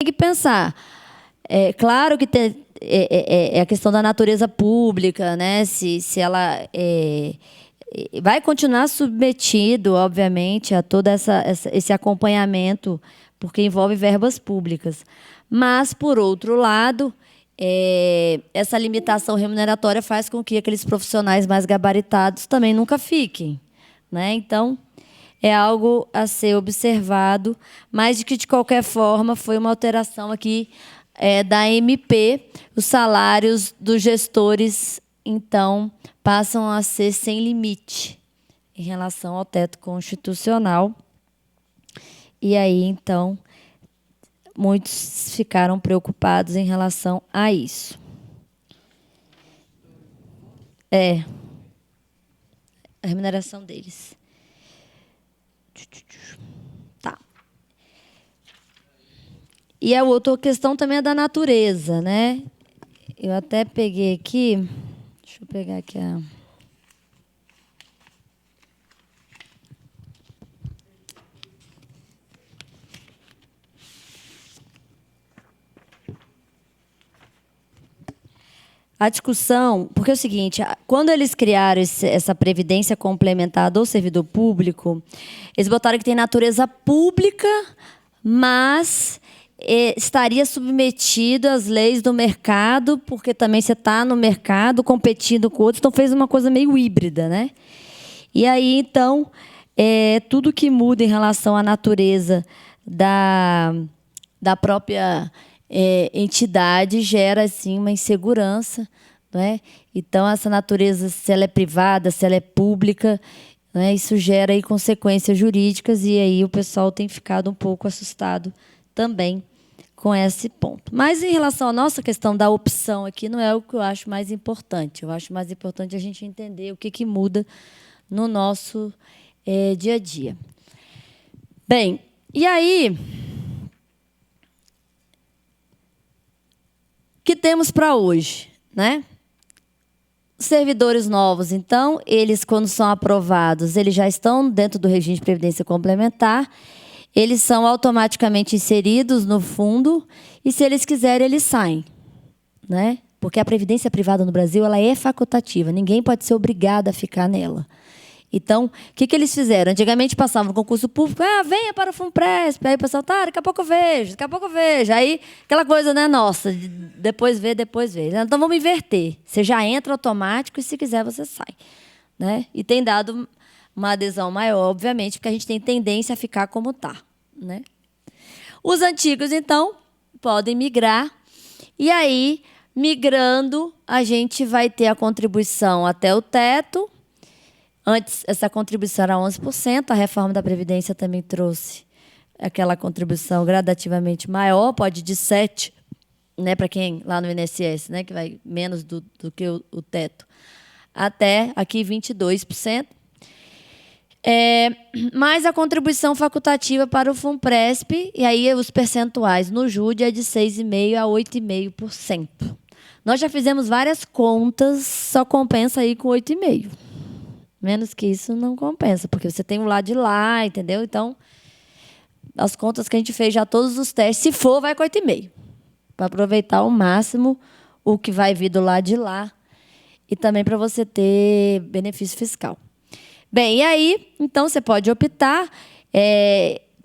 que pensar. É claro que é a questão da natureza pública, né? Se ela vai continuar submetido, obviamente, a todo esse acompanhamento, porque envolve verbas públicas. Mas, por outro lado, essa limitação remuneratória faz com que aqueles profissionais mais gabaritados também nunca fiquem, né? Então, é algo a ser observado, mas de qualquer forma, foi uma alteração aqui da MP. Os salários dos gestores, então, passam a ser sem limite em relação ao teto constitucional. E aí, então, muitos ficaram preocupados em relação a isso. A remuneração deles. Tá. E a outra questão também é da natureza, né? Eu até peguei aqui... Deixa eu pegar aqui a... A discussão, porque é o seguinte, quando eles criaram essa previdência complementar do servidor público, eles botaram que tem natureza pública, mas estaria submetido às leis do mercado, porque também você está no mercado competindo com outros, então fez uma coisa meio híbrida, né? E aí, então, tudo que muda em relação à natureza da própria entidade gera assim uma insegurança, não é? Então essa natureza, se ela é privada, se ela é pública, não é? Isso gera aí consequências jurídicas e aí o pessoal tem ficado um pouco assustado também com esse ponto. Mas em relação à nossa questão da opção aqui, não é o que eu acho mais importante. Eu acho mais importante a gente entender o que muda no nosso dia a dia. Bem, e aí que temos para hoje, né? Servidores novos, então, eles, quando são aprovados, eles já estão dentro do regime de previdência complementar, eles são automaticamente inseridos no fundo e, se eles quiserem, eles saem, né? Porque a previdência privada no Brasil ela é facultativa, ninguém pode ser obrigado a ficar nela. Então, o que eles fizeram? Antigamente passavam no concurso público, venha para o Funpresp. Aí o pessoal, daqui a pouco eu vejo, daqui a pouco eu vejo. Aí, aquela coisa, né, nossa, depois vê, depois vê. Então, vamos inverter. Você já entra automático e, se quiser, você sai, né? E tem dado uma adesão maior, obviamente, porque a gente tem tendência a ficar como está, né? Os antigos, então, podem migrar. E aí, migrando, a gente vai ter a contribuição até o teto. Antes, essa contribuição era 11%, a reforma da Previdência também trouxe aquela contribuição gradativamente maior, pode de 7%, né, para quem lá no INSS, né, que vai menos do que o teto, até aqui 22%. Mais a contribuição facultativa para o Funpresp, e aí os percentuais no JUD é de 6,5% a 8,5%. Nós já fizemos várias contas, só compensa aí com 8,5%. Menos que isso não compensa, porque você tem um lado de lá, entendeu? Então, as contas que a gente fez já, todos os testes, se for, vai com 8,5%. Para aproveitar ao máximo o que vai vir do lado de lá e também para você ter benefício fiscal. Bem, e aí, então, você pode optar,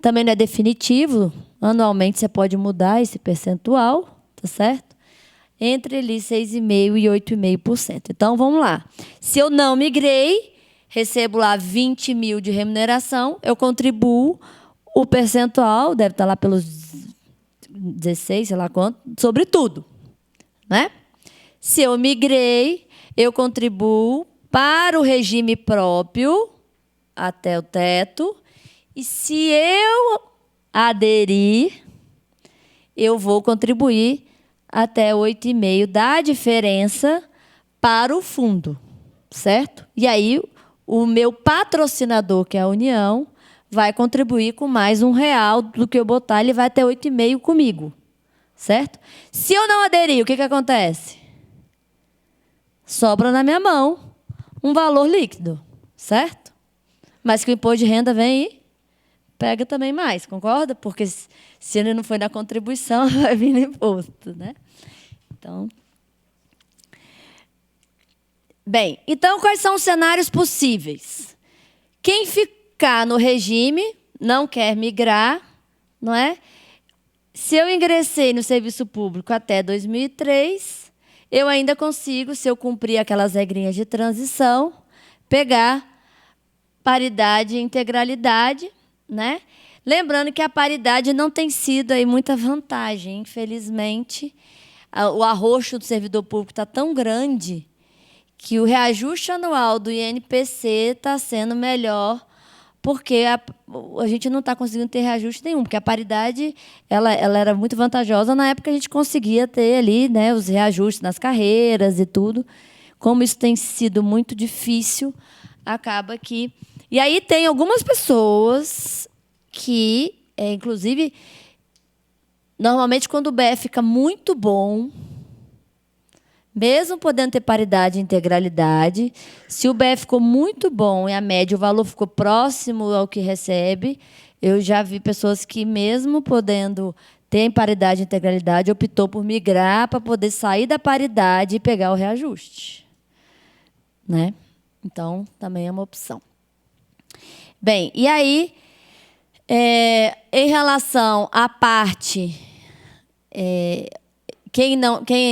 também não é definitivo, anualmente você pode mudar esse percentual, tá certo? Entre ali 6,5% e 8,5%. Então, vamos lá. Se eu não migrei, recebo lá 20 mil de remuneração, eu contribuo o percentual, deve estar lá pelos 16, sei lá quanto, sobre tudo, né? Se eu migrei, eu contribuo para o regime próprio até o teto, e se eu aderir, eu vou contribuir até 8,5% da diferença para o fundo, certo? E aí, o meu patrocinador, que é a União, vai contribuir com mais R$1 do que eu botar, ele vai até 8,5% comigo, certo? Se eu não aderir, o que acontece? Sobra na minha mão um valor líquido, certo? Mas que o imposto de renda vem e pega também mais, concorda? Porque se ele não foi na contribuição, vai vir no imposto, né? Então... Bem, então quais são os cenários possíveis? Quem ficar no regime, não quer migrar, não é? Se eu ingressei no serviço público até 2003, eu ainda consigo, se eu cumprir aquelas regrinhas de transição, pegar paridade e integralidade, né? Lembrando que a paridade não tem sido aí muita vantagem, infelizmente. O arroxo do servidor público está tão grande que o reajuste anual do INPC está sendo melhor, porque a gente não está conseguindo ter reajuste nenhum, porque a paridade ela era muito vantajosa. Na época, a gente conseguia ter ali, né, os reajustes nas carreiras e tudo. Como isso tem sido muito difícil, acaba que... E aí tem algumas pessoas que, inclusive, normalmente, quando o BE fica muito bom... Mesmo podendo ter paridade e integralidade, se o BE ficou muito bom e a média, o valor ficou próximo ao que recebe, eu já vi pessoas que, mesmo podendo ter paridade e integralidade, optou por migrar para poder sair da paridade e pegar o reajuste, né? Então, também é uma opção. Bem, e aí, em relação à parte, quem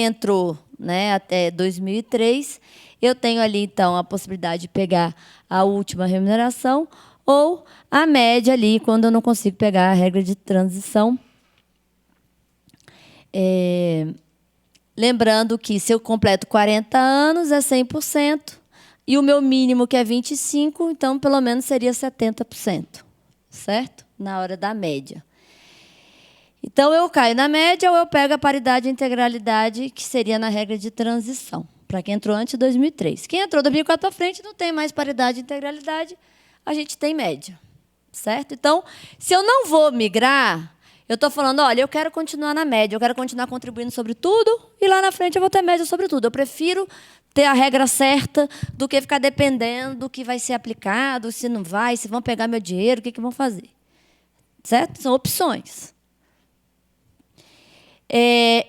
entrou, né, até 2003, eu tenho ali, então, a possibilidade de pegar a última remuneração ou a média ali, quando eu não consigo pegar a regra de transição. Lembrando que, se eu completo 40 anos, é 100%, e o meu mínimo, que é 25%, então, pelo menos, seria 70%, certo? Na hora da média. Então, eu caio na média ou eu pego a paridade e integralidade, que seria na regra de transição, para quem entrou antes de 2003. Quem entrou de 2004 para frente não tem mais paridade e integralidade, a gente tem média, certo? Então, se eu não vou migrar, eu estou falando, olha, eu quero continuar na média, eu quero continuar contribuindo sobre tudo, e lá na frente eu vou ter média sobre tudo. Eu prefiro ter a regra certa do que ficar dependendo do que vai ser aplicado, se não vai, se vão pegar meu dinheiro, o que vão fazer. Certo? São opções.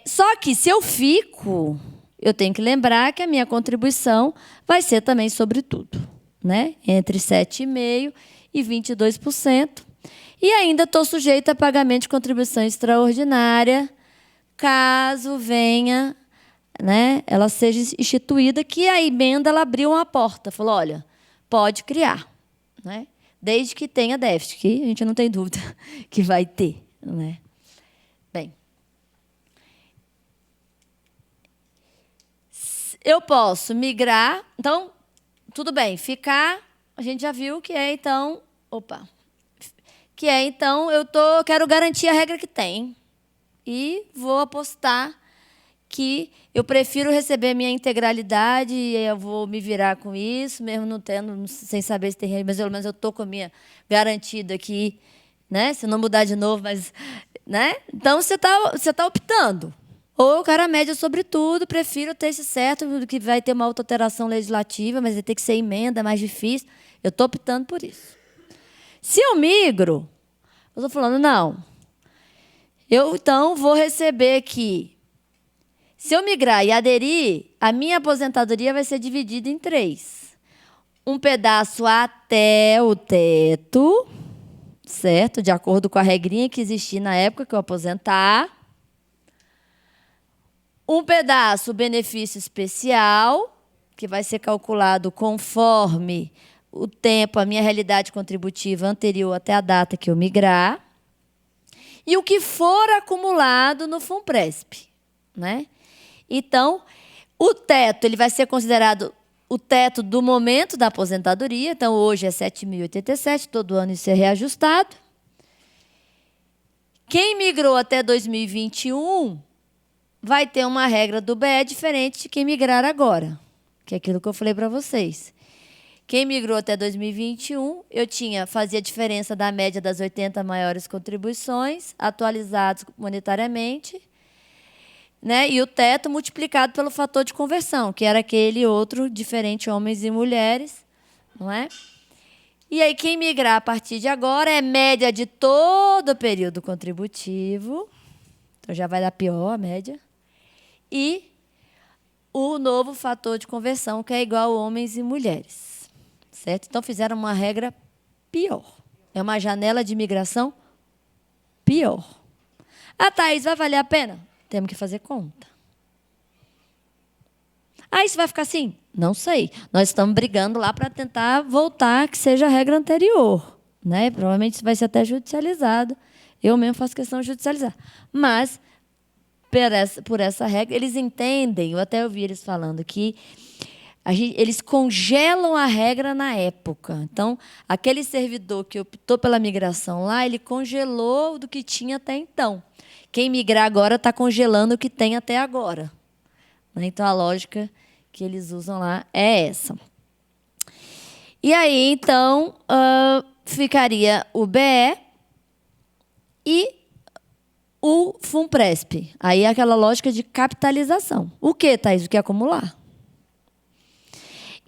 Só que, se eu fico, eu tenho que lembrar que a minha contribuição vai ser também sobre tudo, né? Entre 7,5% e 22%. E ainda estou sujeita a pagamento de contribuição extraordinária, caso venha, né, ela seja instituída, que a emenda ela abriu uma porta, falou, olha, pode criar, né? Desde que tenha déficit, que a gente não tem dúvida que vai ter, né? Bem, eu posso migrar, então, tudo bem, ficar, a gente já viu que é, então, quero garantir a regra que tem e vou apostar que eu prefiro receber minha integralidade e eu vou me virar com isso, mesmo não tendo, sem saber se tem, mas pelo menos eu estou com a minha garantida aqui, né? Se não mudar de novo, mas, né? Então, você tá optando. Ou eu quero a média sobre tudo, prefiro ter esse certo, que vai ter uma auto-alteração legislativa, mas vai ter que ser emenda, é mais difícil. Eu estou optando por isso. Se eu migro, eu estou falando, não. Eu, então, vou receber aqui. Se eu migrar e aderir, a minha aposentadoria vai ser dividida em 3. Um pedaço até o teto, certo? De acordo com a regrinha que existia na época que eu aposentar. Um pedaço, benefício especial, que vai ser calculado conforme o tempo, a minha realidade contributiva anterior até a data que eu migrar. E o que for acumulado no FUNPRESP, né? Então, o teto ele vai ser considerado o teto do momento da aposentadoria. Então, hoje é 7.087, todo ano isso é reajustado. Quem migrou até 2021 vai ter uma regra do BE diferente de quem migrar agora, que é aquilo que eu falei para vocês. Quem migrou até 2021, fazia a diferença da média das 80 maiores contribuições, atualizados monetariamente, né? E o teto multiplicado pelo fator de conversão, que era aquele outro diferente, homens e mulheres, não é? E aí, quem migrar a partir de agora é média de todo o período contributivo. Então, já vai dar pior a média. E o novo fator de conversão, que é igual homens e mulheres. Certo? Então, fizeram uma regra pior. É uma janela de imigração pior. Thaís, vai valer a pena? Temos que fazer conta. Isso vai ficar assim? Não sei. Nós estamos brigando lá para tentar voltar que seja a regra anterior. Né? Provavelmente isso vai ser até judicializado. Eu mesmo faço questão de judicializar. Mas, por essa regra, eles entendem, eu até ouvi eles falando que eles congelam a regra na época. Então, aquele servidor que optou pela migração lá, ele congelou do que tinha até então. Quem migrar agora está congelando o que tem até agora. Então, a lógica que eles usam lá é essa. E aí, então, ficaria o BE e o FUNPRESP. Aí é aquela lógica de capitalização. O que, Thaís? O que acumular?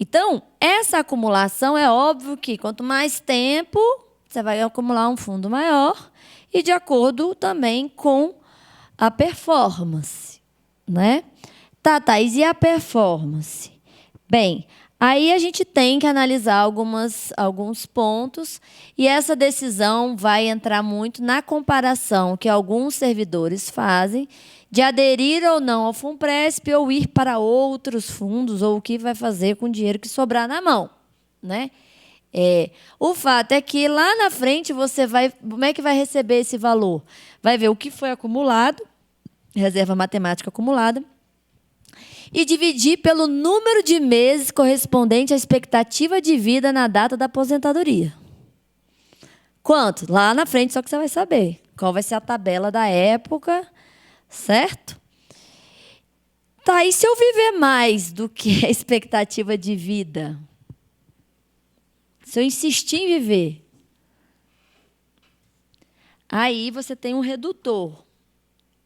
Então, essa acumulação é óbvio que quanto mais tempo, você vai acumular um fundo maior e de acordo também com a performance, né? Tá, Thaís, e a performance? Bem, aí a gente tem que analisar alguns pontos e essa decisão vai entrar muito na comparação que alguns servidores fazem de aderir ou não ao FUNPRESP ou ir para outros fundos ou o que vai fazer com o dinheiro que sobrar na mão, né? O fato é que lá na frente você vai... Como é que vai receber esse valor? Vai ver o que foi acumulado, reserva matemática acumulada, e dividir pelo número de meses correspondente à expectativa de vida na data da aposentadoria. Quanto? Lá na frente só que você vai saber. Qual vai ser a tabela da época, certo? Tá, e se eu viver mais do que a expectativa de vida? Se eu insistir em viver? Aí você tem um redutor.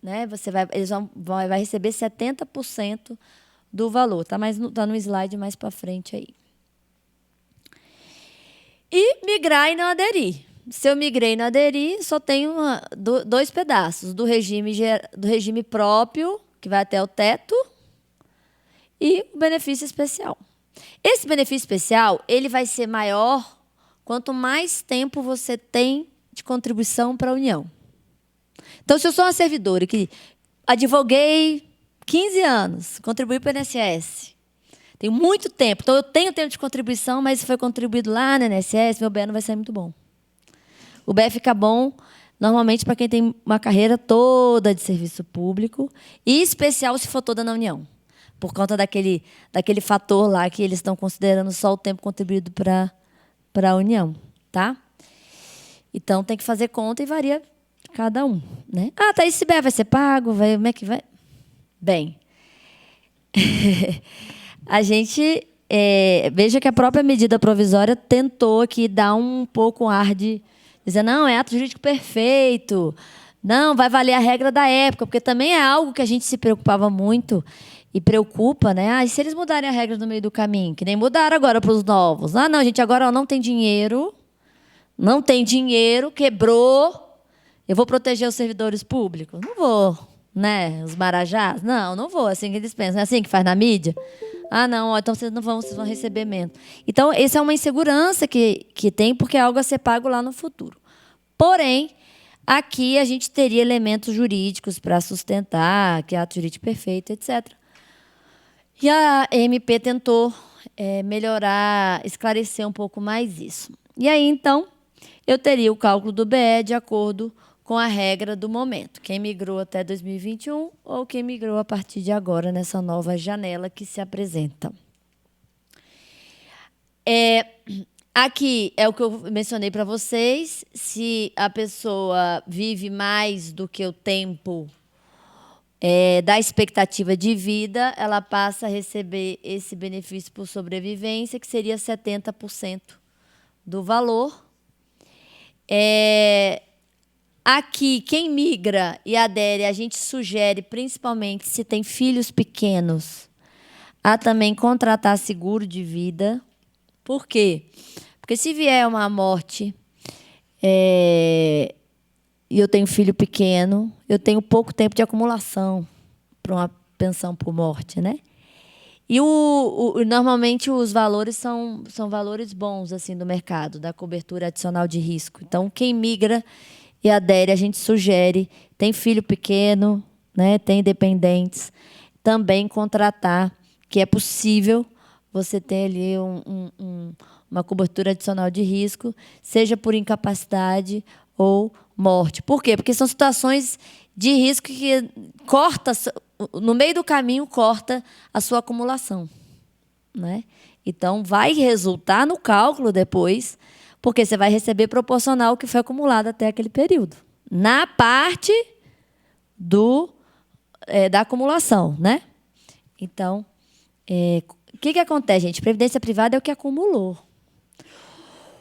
Né? Vai receber 70% do valor. Tá no slide mais para frente aí. E migrar e não aderir. Se eu migrei e não aderi, só tenho dois pedaços. Do regime próprio, que vai até o teto, e o benefício especial. Esse benefício especial ele vai ser maior quanto mais tempo você tem de contribuição para a União. Então, se eu sou uma servidora que advoguei 15 anos, contribuí para o INSS, tenho muito tempo, então eu tenho tempo de contribuição, mas se foi contribuído lá no INSS, meu BE não vai ser muito bom. O BE fica bom, normalmente, para quem tem uma carreira toda de serviço público, e especial se for toda na União, por conta daquele fator lá que eles estão considerando só o tempo contribuído para a União. Tá? Então, tem que fazer conta e varia cada um, né? Tá, esse BE vai ser pago? Como é que vai? Bem, a gente... veja que a própria medida provisória tentou aqui dar um pouco um ar de dizer, não, é ato jurídico perfeito, não, vai valer a regra da época, porque também é algo que a gente se preocupava muito e preocupa, né? E se eles mudarem a regra no meio do caminho? Que nem mudaram agora para os novos. Não, gente, agora não tem dinheiro, quebrou... Eu vou proteger os servidores públicos? Não vou, né? Os marajás? Não vou, assim que eles pensam. É assim que faz na mídia? Não, então vocês vão receber menos. Então, essa é uma insegurança que tem, porque é algo a ser pago lá no futuro. Porém, aqui a gente teria elementos jurídicos para sustentar, que é ato jurídico perfeito, etc. E a MP tentou melhorar, esclarecer um pouco mais isso. E aí, então, eu teria o cálculo do BE de acordo com a regra do momento. Quem migrou até 2021 ou quem migrou a partir de agora, nessa nova janela que se apresenta. Aqui é o que eu mencionei para vocês. Se a pessoa vive mais do que o tempo da expectativa de vida, ela passa a receber esse benefício por sobrevivência, que seria 70% do valor. Aqui, quem migra e adere, a gente sugere, principalmente se tem filhos pequenos, a também contratar seguro de vida. Por quê? Porque se vier uma morte e eu tenho filho pequeno, eu tenho pouco tempo de acumulação para uma pensão por morte, né? E normalmente os valores são valores bons assim do mercado, da cobertura adicional de risco. Então, quem migra e adere, a gente sugere, tem filho pequeno, né, tem dependentes, também contratar, que é possível você ter ali uma cobertura adicional de risco, seja por incapacidade ou morte. Por quê? Porque são situações de risco que corta, no meio do caminho, corta a sua acumulação, né? Então, vai resultar no cálculo depois, porque você vai receber proporcional ao que foi acumulado até aquele período. Na parte da acumulação, né? Então, o que acontece, gente? Previdência privada é o que acumulou.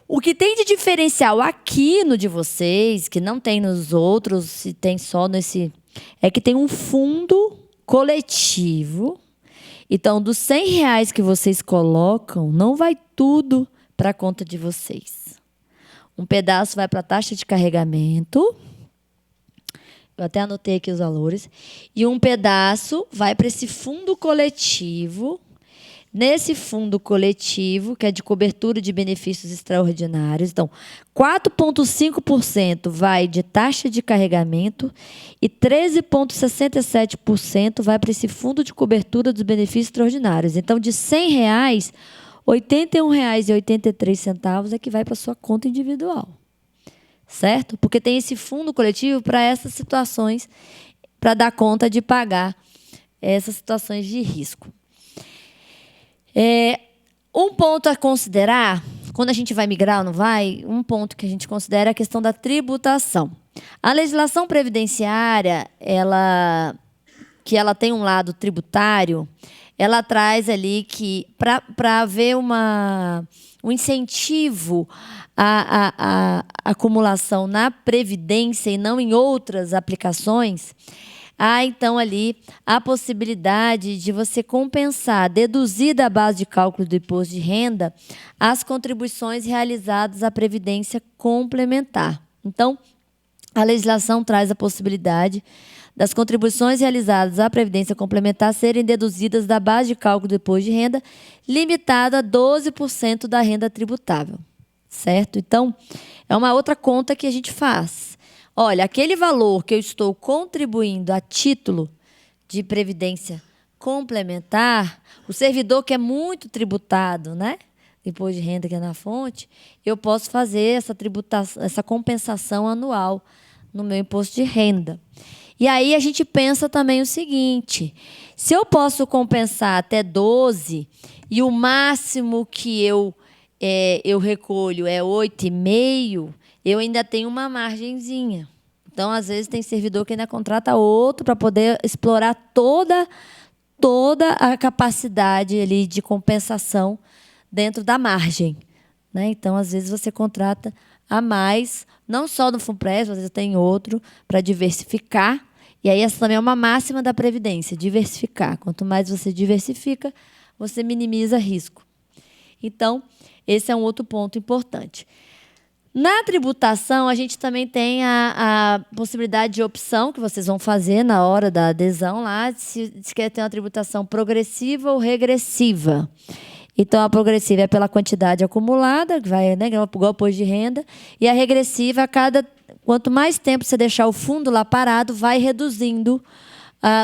O que tem de diferencial aqui no de vocês, que não tem nos outros, se tem só nesse, é que tem um fundo coletivo. Então, dos R$ 100 que vocês colocam, não vai tudo para a conta de vocês. Um pedaço vai para a taxa de carregamento. Eu até anotei aqui os valores. E um pedaço vai para esse fundo coletivo. Nesse fundo coletivo, que é de cobertura de benefícios extraordinários, então, 4,5% vai de taxa de carregamento e 13,67% vai para esse fundo de cobertura dos benefícios extraordinários. Então, de R$ 100, R$ 81,83 é que vai para a sua conta individual. Certo? Porque tem esse fundo coletivo para essas situações, para dar conta de pagar essas situações de risco. Um ponto a considerar, quando a gente vai migrar ou não vai, um ponto que a gente considera é a questão da tributação. A legislação previdenciária, que ela tem um lado tributário, ela traz ali que, para haver um incentivo à acumulação na Previdência e não em outras aplicações, há, então, ali a possibilidade de você compensar, deduzir da base de cálculo do imposto de renda, as contribuições realizadas à Previdência Complementar. Então, a legislação traz a possibilidade das contribuições realizadas à Previdência Complementar serem deduzidas da base de cálculo do imposto de renda, limitada a 12% da renda tributável. Certo? Então, é uma outra conta que a gente faz. Olha, aquele valor que eu estou contribuindo a título de previdência complementar, o servidor que é muito tributado, né? Imposto de renda que é na fonte, eu posso fazer essa compensação anual no meu imposto de renda. E aí a gente pensa também o seguinte: se eu posso compensar até 12 e o máximo que eu recolho é 8,5, eu ainda tenho uma margenzinha. Então, às vezes, tem servidor que ainda contrata outro para poder explorar toda a capacidade ali de compensação dentro da margem, né? Então, às vezes, você contrata a mais, não só no FUNPRES, às vezes tem outro, para diversificar. E aí, essa também é uma máxima da Previdência, diversificar. Quanto mais você diversifica, você minimiza risco. Então, esse é um outro ponto importante. Na tributação, a gente também tem a possibilidade de opção que vocês vão fazer na hora da adesão lá, se quer ter uma tributação progressiva ou regressiva. Então, a progressiva é pela quantidade acumulada, que vai, né, igual o imposto de renda, e a regressiva, quanto mais tempo você deixar o fundo lá parado, vai reduzindo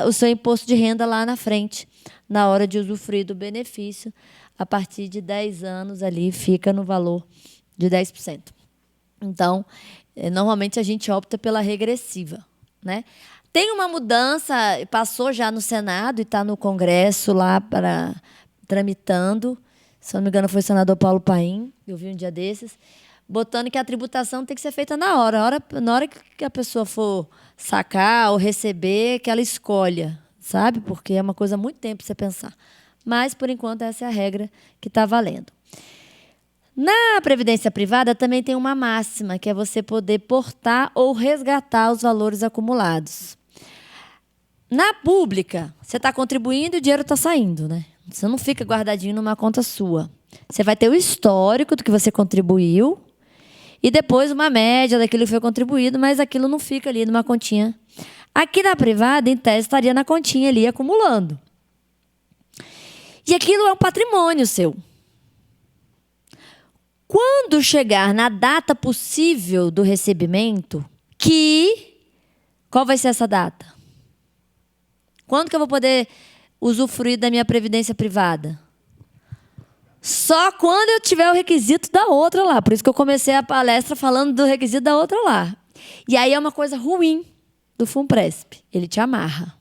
o seu imposto de renda lá na frente, na hora de usufruir do benefício. A partir de 10 anos, ali fica no valor de 10%. Então, normalmente a gente opta pela regressiva, né? Tem uma mudança, passou já no Senado e está no Congresso lá tramitando. Se não me engano, foi o senador Paulo Paim, eu vi um dia desses, botando que a tributação tem que ser feita na hora que a pessoa for sacar ou receber, que ela escolha, sabe? Porque é uma coisa há muito tempo para você pensar. Mas, por enquanto, essa é a regra que está valendo. Na Previdência Privada também tem uma máxima, que é você poder portar ou resgatar os valores acumulados. Na pública, você está contribuindo e o dinheiro está saindo, né? Você não fica guardadinho numa conta sua. Você vai ter o histórico do que você contribuiu e depois uma média daquilo que foi contribuído, mas aquilo não fica ali numa continha. Aqui na privada, em tese, estaria na continha ali acumulando. E aquilo é um patrimônio seu. Quando chegar na data possível do recebimento, qual vai ser essa data? Quando que eu vou poder usufruir da minha previdência privada? Só quando eu tiver o requisito da outra lá. Por isso que eu comecei a palestra falando do requisito da outra lá. E aí é uma coisa ruim do FUNPRESP. Ele te amarra.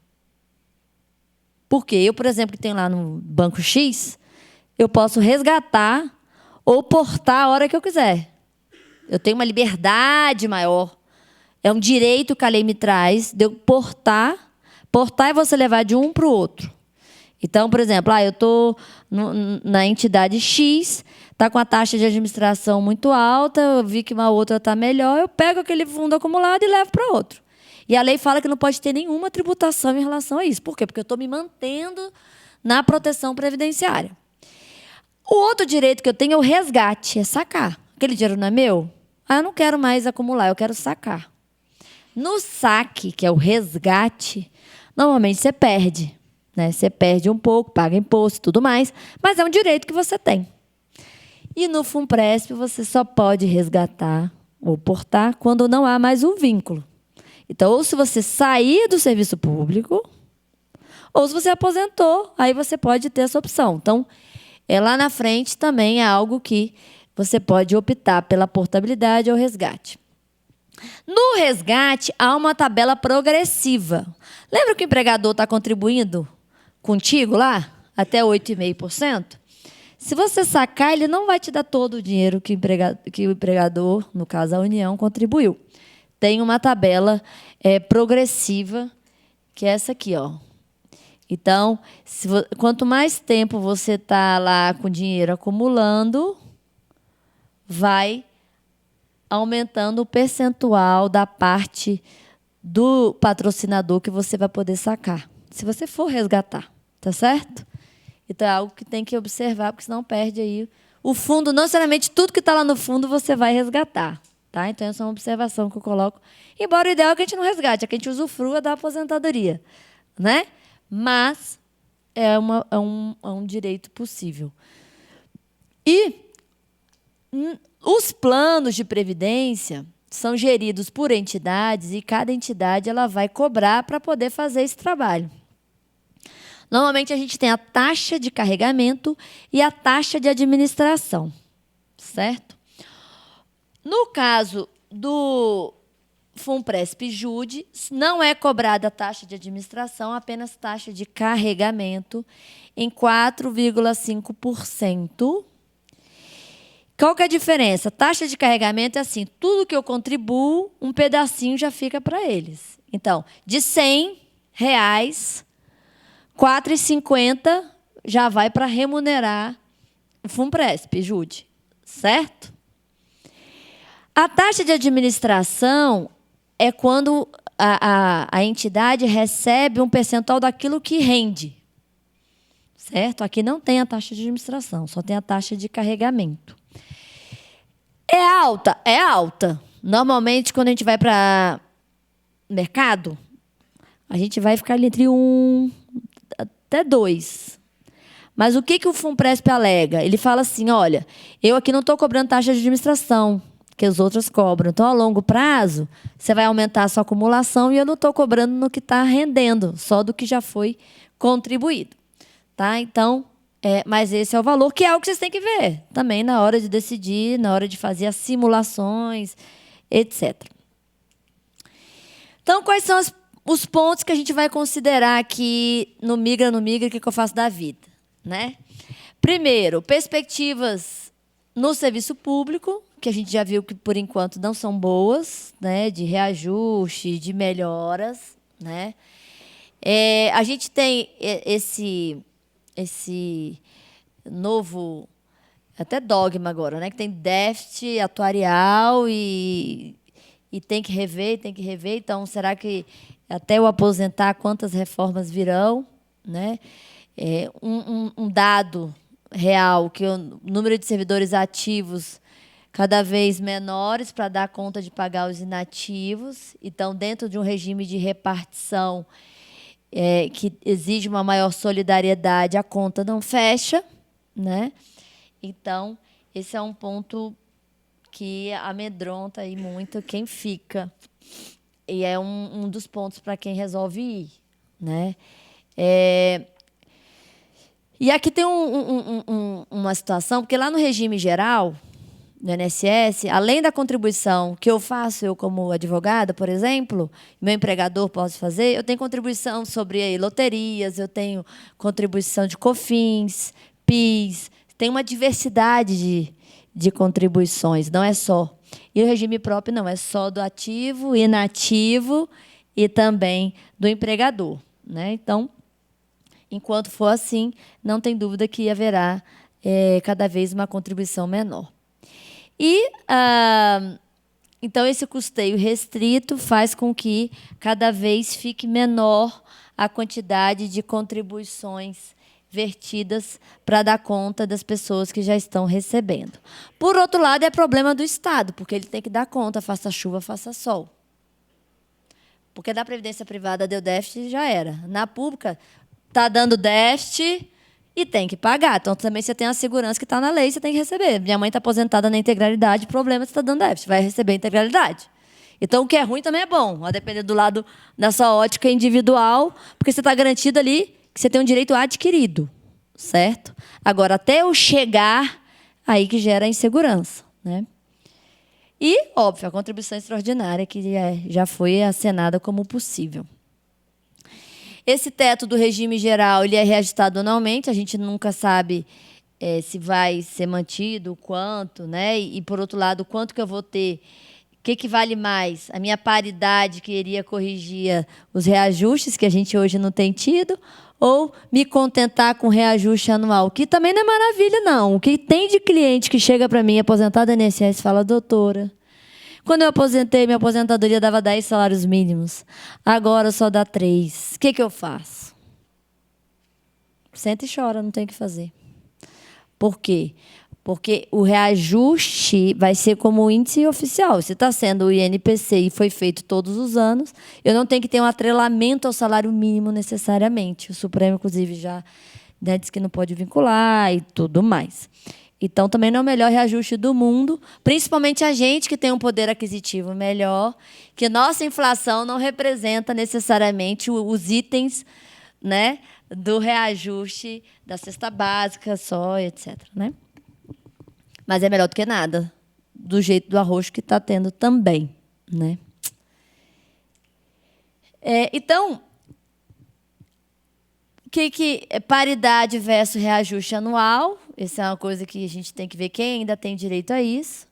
Porque eu, por exemplo, que tenho lá no Banco X, eu posso resgatar ou portar a hora que eu quiser. Eu tenho uma liberdade maior. É um direito que a lei me traz de eu portar. Portar é você levar de um para o outro. Então, por exemplo, eu estou na entidade X, está com a taxa de administração muito alta, eu vi que uma outra está melhor, eu pego aquele fundo acumulado e levo para outro. E a lei fala que não pode ter nenhuma tributação em relação a isso. Por quê? Porque eu estou me mantendo na proteção previdenciária. O outro direito que eu tenho é o resgate, é sacar. Aquele dinheiro não é meu? Eu não quero mais acumular, eu quero sacar. No saque, que é o resgate, normalmente você perde. Né? Você perde um pouco, paga imposto e tudo mais, mas é um direito que você tem. E no FUNPRESP você só pode resgatar ou portar quando não há mais um vínculo. Então, ou se você sair do serviço público, ou se você aposentou, aí você pode ter essa opção. Então, lá na frente também é algo que você pode optar pela portabilidade ou resgate. No resgate, há uma tabela progressiva. Lembra que o empregador está contribuindo contigo lá, até 8,5%, se você sacar, ele não vai te dar todo o dinheiro que o empregador, no caso a União, contribuiu. Tem uma tabela progressiva, que é essa aqui, ó. Então, quanto mais tempo você está lá com dinheiro acumulando, vai aumentando o percentual da parte do patrocinador que você vai poder sacar, se você for resgatar, tá certo? Então, é algo que tem que observar, porque senão perde aí o fundo. Não necessariamente tudo que está lá no fundo você vai resgatar, tá? Então, essa é uma observação que eu coloco. Embora o ideal é que a gente não resgate, é que a gente usufrua da aposentadoria, né? Mas é um direito possível. E os planos de previdência são geridos por entidades e cada entidade ela vai cobrar para poder fazer esse trabalho. Normalmente, a gente tem a taxa de carregamento e a taxa de administração, certo? No caso do FUNPRESP-JUDE, não é cobrada a taxa de administração, apenas taxa de carregamento em 4,5%. Qual que é a diferença? Taxa de carregamento é assim, tudo que eu contribuo, um pedacinho já fica para eles. Então, de R$100, R$4,50 já vai para remunerar o FUNPRESP-JUDE, certo? A taxa de administração é quando a entidade recebe um percentual daquilo que rende, certo? Aqui não tem a taxa de administração, só tem a taxa de carregamento. É alta? É alta. Normalmente, quando a gente vai para mercado, a gente vai ficar ali entre 1 até 2. Mas o que o FUNPRESP alega? Ele fala assim, olha, eu aqui não estou cobrando taxa de administração, que os outros cobram. Então, a longo prazo, você vai aumentar a sua acumulação e eu não estou cobrando no que está rendendo, só do que já foi contribuído. Tá? Então, mas esse é o valor, que é algo que vocês têm que ver também na hora de decidir, na hora de fazer as simulações, etc. Então, quais são os pontos que a gente vai considerar aqui no Migra, o que eu faço da vida, né? Primeiro, perspectivas no serviço público, que a gente já viu que, por enquanto, não são boas, né? De reajuste, de melhoras, né? A gente tem esse novo, até dogma agora, né? Que tem déficit atuarial e tem que rever, tem que rever. Então, será que até eu aposentar, quantas reformas virão, né? Um dado real, que o número de servidores ativos cada vez menores para dar conta de pagar os inativos. Então, dentro de um regime de repartição que exige uma maior solidariedade, a conta não fecha, né? Então, esse é um ponto que amedronta aí muito quem fica. E é um dos pontos para quem resolve ir, né? E aqui tem uma situação, porque lá no regime geral, no INSS, além da contribuição que eu faço, eu como advogada, por exemplo, meu empregador pode fazer, eu tenho contribuição sobre aí, loterias, eu tenho contribuição de COFINS, PIS, tem uma diversidade de contribuições, não é só. E o regime próprio não, é só do ativo, inativo e também do empregador, né? Então, enquanto for assim, não tem dúvida que haverá cada vez uma contribuição menor. E, então, esse custeio restrito faz com que cada vez fique menor a quantidade de contribuições vertidas para dar conta das pessoas que já estão recebendo. Por outro lado, é problema do Estado, porque ele tem que dar conta, faça chuva, faça sol. Porque na Previdência Privada deu déficit, já era. Na pública, está dando déficit e tem que pagar. Então, também você tem a segurança que está na lei, você tem que receber. Minha mãe está aposentada na integralidade, problema, você está dando déficit, vai receber a integralidade. Então, o que é ruim também é bom, a depender do lado da sua ótica individual, porque você está garantido ali que você tem um direito adquirido, certo? Agora, até eu chegar, aí que gera a insegurança, né? E, óbvio, a contribuição extraordinária, que já foi acenada como possível. Esse teto do regime geral ele é reajustado anualmente, a gente nunca sabe se vai ser mantido, quanto, né? E, por outro lado, quanto que eu vou ter, o que vale mais? A minha paridade, que iria corrigir os reajustes, que a gente hoje não tem tido, ou me contentar com reajuste anual, que também não é maravilha, não. O que tem de cliente que chega para mim, aposentado da INSS, fala, doutora, quando eu aposentei, minha aposentadoria dava 10 salários mínimos. Agora só dá 3. O que eu faço? Senta e chora, não tem o que fazer. Por quê? Porque o reajuste vai ser como o índice oficial. Se está sendo o INPC e foi feito todos os anos, eu não tenho que ter um atrelamento ao salário mínimo necessariamente. O Supremo, inclusive, já disse que não pode vincular e tudo mais. Então, também não é o melhor reajuste do mundo, principalmente a gente que tem um poder aquisitivo melhor, que nossa inflação não representa necessariamente os itens, né, do reajuste da cesta básica, só, etc. Né? Mas é melhor do que nada, do jeito do arroz que está tendo também. Né? Então, que é paridade versus reajuste anual? Essa é uma coisa que a gente tem que ver quem ainda tem direito a isso.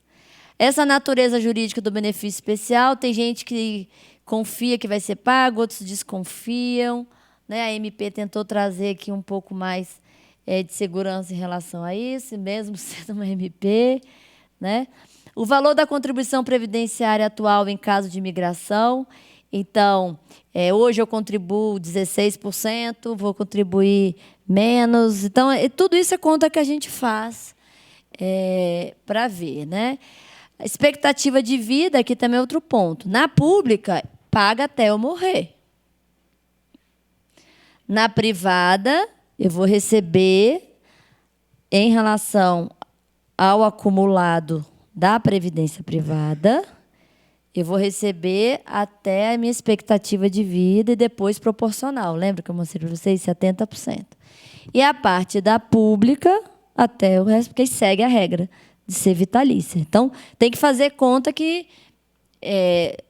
Essa natureza jurídica do benefício especial, tem gente que confia que vai ser pago, outros desconfiam. Né? A MP tentou trazer aqui um pouco mais de segurança em relação a isso, mesmo sendo uma MP. Né? O valor da contribuição previdenciária atual em caso de imigração. Então, hoje eu contribuo 16%, vou contribuir menos. Então, tudo isso é conta que a gente faz para ver. Né? A expectativa de vida, aqui também é outro ponto. Na pública, paga até eu morrer. Na privada, eu vou receber, em relação ao acumulado da Previdência Privada, eu vou receber até a minha expectativa de vida e depois proporcional. Lembra que eu mostrei para vocês? 70%. E a parte da pública, até o resto, porque segue a regra de ser vitalícia. Então, tem que fazer conta que,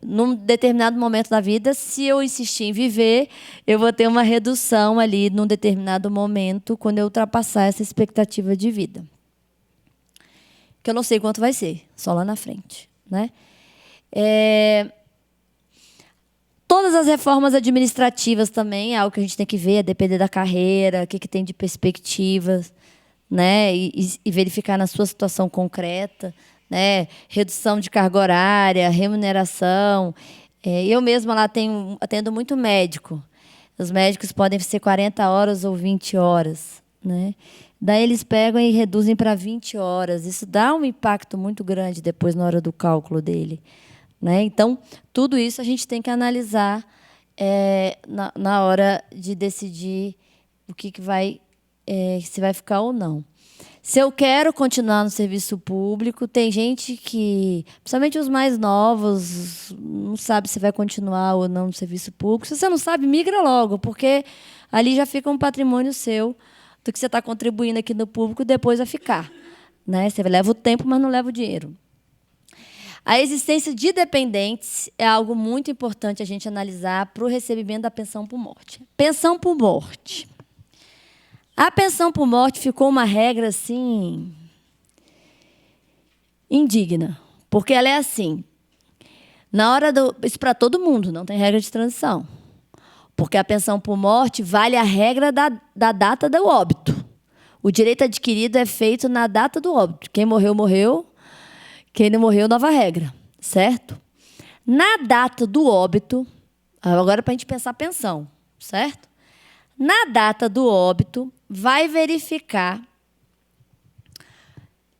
num determinado momento da vida, se eu insistir em viver, eu vou ter uma redução ali num determinado momento, quando eu ultrapassar essa expectativa de vida. Que eu não sei quanto vai ser, só lá na frente. Né? Todas as reformas administrativas também é algo que a gente tem que ver, a depender da carreira, o que tem de perspectivas, né? E verificar na sua situação concreta, né? Redução de carga horária, remuneração. Eu mesma lá atendo muito médico. Os médicos podem ser 40 horas ou 20 horas. Né? Daí eles pegam e reduzem para 20 horas. Isso dá um impacto muito grande depois na hora do cálculo dele, né? Então, tudo isso a gente tem que analisar na hora de decidir o que vai, se vai ficar ou não. Se eu quero continuar no serviço público, tem gente que, principalmente os mais novos, não sabe se vai continuar ou não no serviço público. Se você não sabe, migra logo, porque ali já fica um patrimônio seu do que você está contribuindo aqui no público, depois vai ficar, né? Você leva o tempo, mas não leva o dinheiro. A existência de dependentes é algo muito importante a gente analisar para o recebimento da pensão por morte. Pensão por morte. A pensão por morte ficou uma regra, assim, indigna. Porque ela é assim, na hora do... Isso para todo mundo, não tem regra de transição. Porque a pensão por morte vale a regra da data do óbito. O direito adquirido é feito na data do óbito. Quem morreu, morreu. Quem não morreu, nova regra. Certo? Na data do óbito, agora para a gente pensar pensão, certo? Na data do óbito, vai verificar...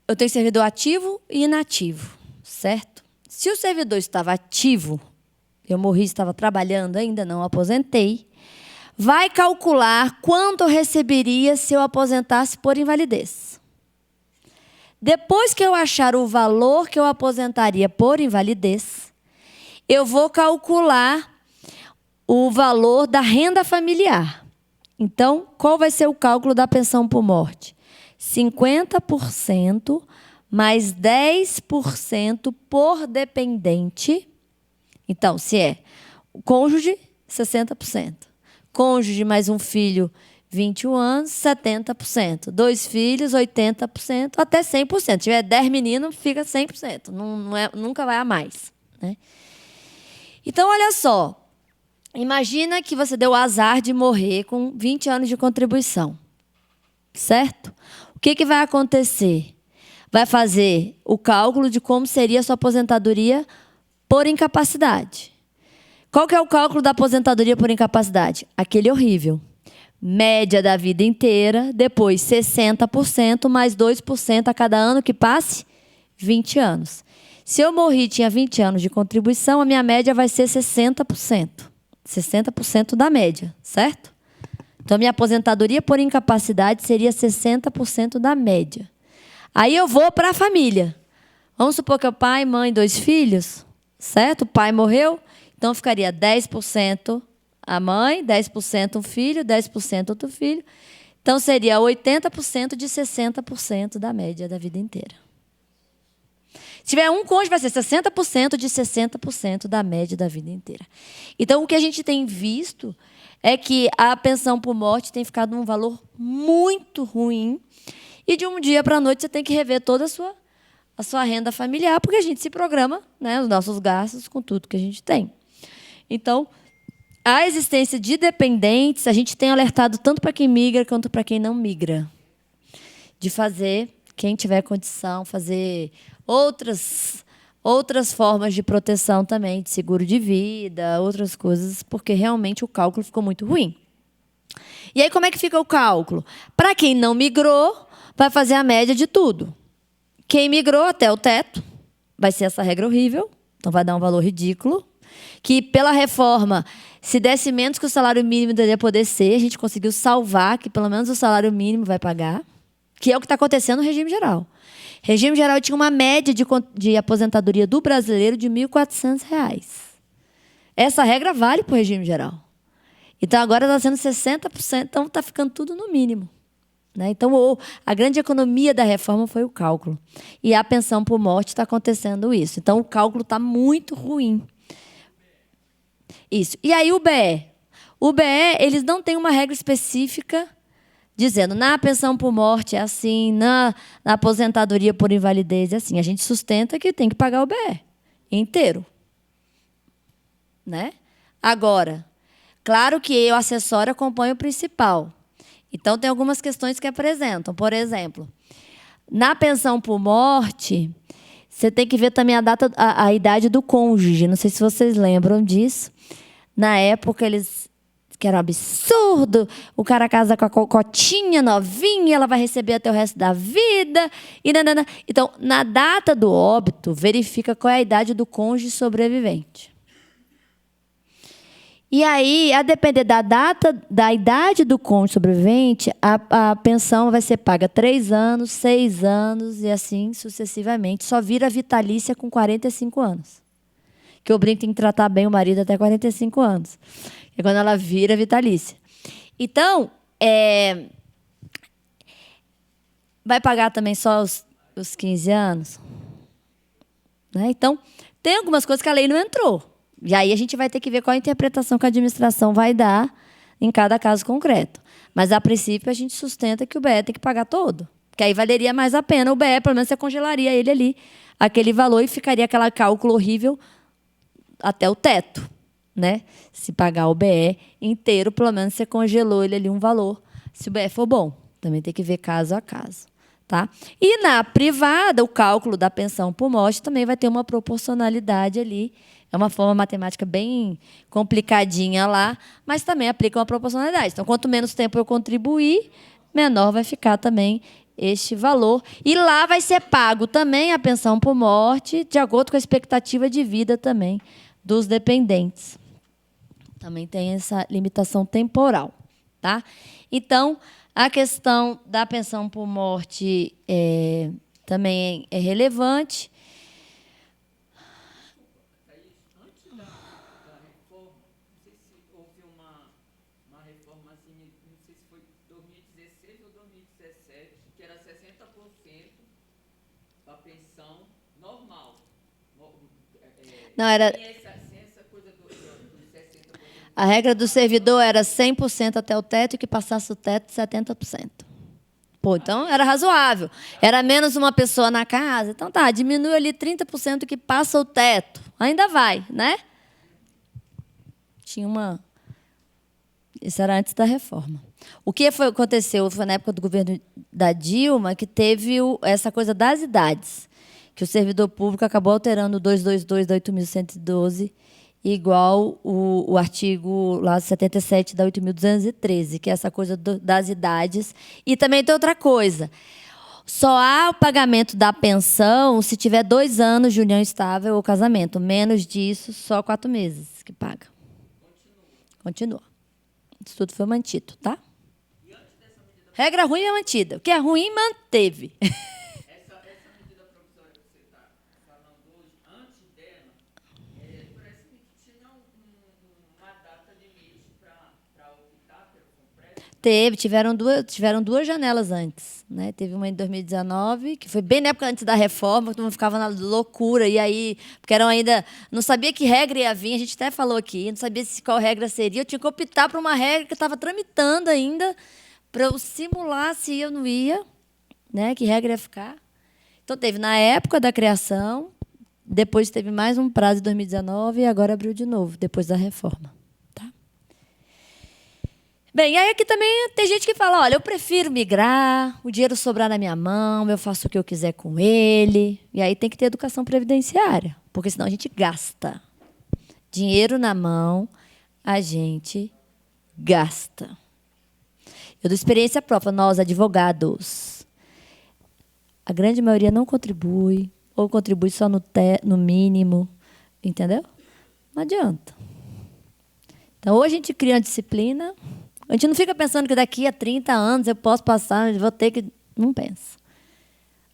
Eu tenho servidor ativo e inativo, certo? Se o servidor estava ativo, eu morri, estava trabalhando, ainda não aposentei, vai calcular quanto eu receberia se eu aposentasse por invalidez. Depois que eu achar o valor que eu aposentaria por invalidez, eu vou calcular o valor da renda familiar. Então, qual vai ser o cálculo da pensão por morte? 50% mais 10% por dependente. Então, se é o cônjuge, 60%. Cônjuge mais um filho, 21 anos, 70%. 2 filhos, 80%, até 100%. Se tiver 10 meninos, fica 100%. Nunca vai a mais, né? Então, olha só. Imagina que você deu o azar de morrer com 20 anos de contribuição. Certo? O que vai acontecer? Vai fazer o cálculo de como seria a sua aposentadoria por incapacidade. Qual que é o cálculo da aposentadoria por incapacidade? Aquele horrível. Média da vida inteira, depois 60% mais 2% a cada ano que passe, 20 anos. Se eu morri e tinha 20 anos de contribuição, a minha média vai ser 60%. 60% da média, certo? Então, a minha aposentadoria por incapacidade seria 60% da média. Aí eu vou para a família. Vamos supor que é o pai, mãe, 2 filhos, certo? O pai morreu, então ficaria 10% a mãe, 10% um filho, 10% outro filho. Então, seria 80% de 60% da média da vida inteira. Se tiver um cônjuge, vai ser 60% de 60% da média da vida inteira. Então, o que a gente tem visto é que a pensão por morte tem ficado num valor muito ruim e de um dia para a noite você tem que rever toda a sua renda familiar, porque a gente se programa, né, os nossos gastos com tudo que a gente tem. Então, a existência de dependentes, a gente tem alertado tanto para quem migra quanto para quem não migra. De fazer, quem tiver condição, fazer outras formas de proteção também, de seguro de vida, outras coisas, porque realmente o cálculo ficou muito ruim. E aí, como é que fica o cálculo? Para quem não migrou, vai fazer a média de tudo. Quem migrou até o teto, vai ser essa regra horrível, então vai dar um valor ridículo, que pela reforma, se desse menos que o salário mínimo deveria poder ser, a gente conseguiu salvar que pelo menos o salário mínimo vai pagar, que é o que está acontecendo no regime geral. Regime geral tinha uma média de aposentadoria do brasileiro de R$ 1.400. Essa regra vale para o regime geral. Então, agora está sendo 60%, então está ficando tudo no mínimo, né? Então, a grande economia da reforma foi o cálculo. E a pensão por morte está acontecendo isso. Então, o cálculo está muito ruim. Isso. E aí, o BE? O BE, eles não têm uma regra específica dizendo, na pensão por morte é assim, na aposentadoria por invalidez é assim. A gente sustenta que tem que pagar o BE inteiro, né? Agora, claro que o acessório acompanha o principal. Então, tem algumas questões que apresentam. Por exemplo, na pensão por morte, você tem que ver também a idade do cônjuge. Não sei se vocês lembram disso. Na época, eles que era um absurdo. O cara casa com a cocotinha novinha, ela vai receber até o resto da vida. E nanana. Então, na data do óbito, verifica qual é a idade do cônjuge sobrevivente. E aí, a depender da data, da idade do cônjuge sobrevivente, a pensão vai ser paga 3 anos, 6 anos e assim sucessivamente. Só vira vitalícia com 45 anos. Que o brinco tem que tratar bem o marido até 45 anos. É quando ela vira vitalícia. Então, vai pagar também só os 15 anos? Né? Então, tem algumas coisas que a lei não entrou. E aí a gente vai ter que ver qual a interpretação que a administração vai dar em cada caso concreto. Mas, a princípio, a gente sustenta que o BE tem que pagar todo. Porque aí valeria mais a pena o BE, pelo menos você congelaria ele ali, aquele valor, e ficaria aquele cálculo horrível até o teto. Né? Se pagar o BE inteiro, pelo menos você congelou ele ali um valor, se o BE for bom. Também tem que ver caso a caso. Tá? E na privada, o cálculo da pensão por morte também vai ter uma proporcionalidade ali. É uma forma matemática bem complicadinha lá, mas também aplica uma proporcionalidade. Então, quanto menos tempo eu contribuir, menor vai ficar também este valor. E lá vai ser pago também a pensão por morte, de acordo com a expectativa de vida também dos dependentes. Também tem essa limitação temporal. Tá? Então, a questão da pensão por morte também é relevante. Antes da reforma, não sei se houve uma reforma assim, não sei se foi 2016 ou 2017, que era 60% da pensão normal. Não, era... Essa coisa dos 60%. A regra do servidor era 100% até o teto e que passasse o teto, 70%. Pô, então era razoável. Era menos uma pessoa na casa. Então tá, diminui ali 30% que passa o teto. Ainda vai, né? Tinha uma... Isso era antes da reforma. O que aconteceu foi na época do governo da Dilma, que teve essa coisa das idades, que o servidor público acabou alterando o 222 da 8.112, igual o artigo lá 77 da 8.213, que é essa coisa das idades. E também tem outra coisa. Só há o pagamento da pensão se tiver 2 anos de união estável ou casamento. Menos disso, só 4 meses que paga. Continua. Isso tudo foi mantido, tá? Regra ruim é mantida. O que é ruim, manteve. Essa medida provisória que você está falando hoje, antes dela, parece-me que tinha uma data limite para optar pelo FUNPRESP. Tiveram duas janelas antes. Né? Teve uma em 2019, que foi bem na época antes da reforma, todo mundo ficava na loucura. E aí, porque eram ainda. Não sabia que regra ia vir, a gente até falou aqui, não sabia qual regra seria. Eu tinha que optar por uma regra que estava tramitando ainda, para eu simular se ia ou não ia, né? Que regra ia ficar. Então, teve na época da criação, depois teve mais um prazo em 2019 e agora abriu de novo, depois da reforma. Tá? Bem, aí aqui também tem gente que fala, olha, eu prefiro migrar, o dinheiro sobrar na minha mão, eu faço o que eu quiser com ele. E aí tem que ter educação previdenciária, porque senão a gente gasta. Dinheiro na mão, a gente gasta. Eu dou experiência própria, nós, advogados. A grande maioria não contribui, ou contribui só no mínimo, entendeu? Não adianta. Então, ou a gente cria uma disciplina, a gente não fica pensando que daqui a 30 anos eu posso passar, eu vou ter que... Não pensa.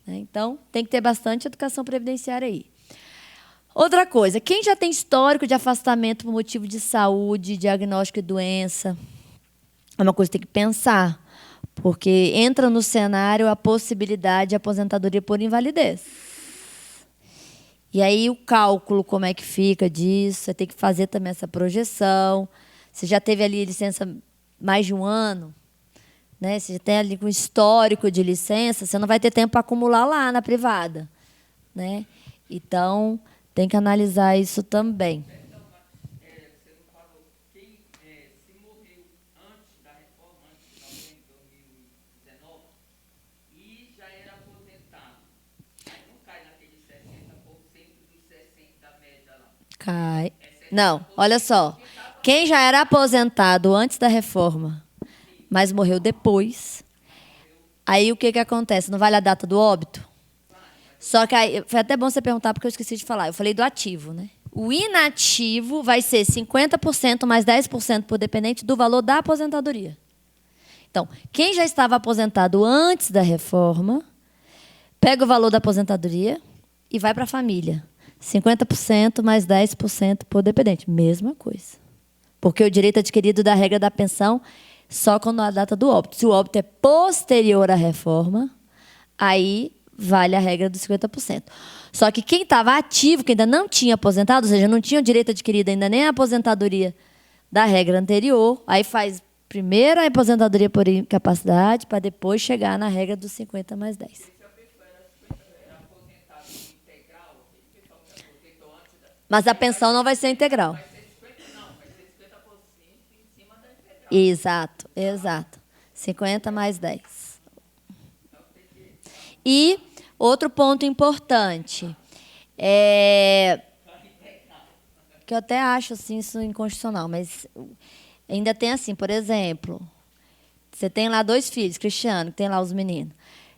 Então, tem que ter bastante educação previdenciária aí. Outra coisa, quem já tem histórico de afastamento por motivo de saúde, diagnóstico de doença, é uma coisa que tem que pensar, porque entra no cenário a possibilidade de aposentadoria por invalidez. E aí o cálculo, como é que fica disso, você tem que fazer também essa projeção. Você já teve ali licença mais de um ano, né? Você já tem ali um histórico de licença, você não vai ter tempo para acumular lá na privada, né? Então, tem que analisar isso também. Você não falou, se morreu antes da reforma, antes de novembro de 2019, e já era aposentado, aí não cai naquele 60% dos 60% da média lá. Cai. Não, olha só. Quem já era aposentado antes da reforma, mas morreu depois, aí o que acontece? Não vale a data do óbito? Só que aí, foi até bom você perguntar, porque eu esqueci de falar. Eu falei do ativo, né? O inativo vai ser 50% mais 10% por dependente do valor da aposentadoria. Então, quem já estava aposentado antes da reforma, pega o valor da aposentadoria e vai para a família. 50% mais 10% por dependente. Mesma coisa. Porque o direito adquirido da regra da pensão só quando a data do óbito. Se o óbito é posterior à reforma, aí vale a regra dos 50%. Só que quem estava ativo, que ainda não tinha aposentado, ou seja, não tinha o direito adquirido ainda nem a aposentadoria da regra anterior, aí faz primeiro a aposentadoria por incapacidade, para depois chegar na regra dos 50 mais 10. Se a pessoa era aposentada integral, aquele pessoal que aposentou antes da... Mas a pensão não vai ser integral. Vai ser 50%, não, vai ser 50% em cima da integral. Exato, exato. 50 mais 10. E outro ponto importante, que eu até acho assim, isso inconstitucional, mas ainda tem assim, por exemplo, você tem lá 2 filhos, Cristiano, tem lá os meninos,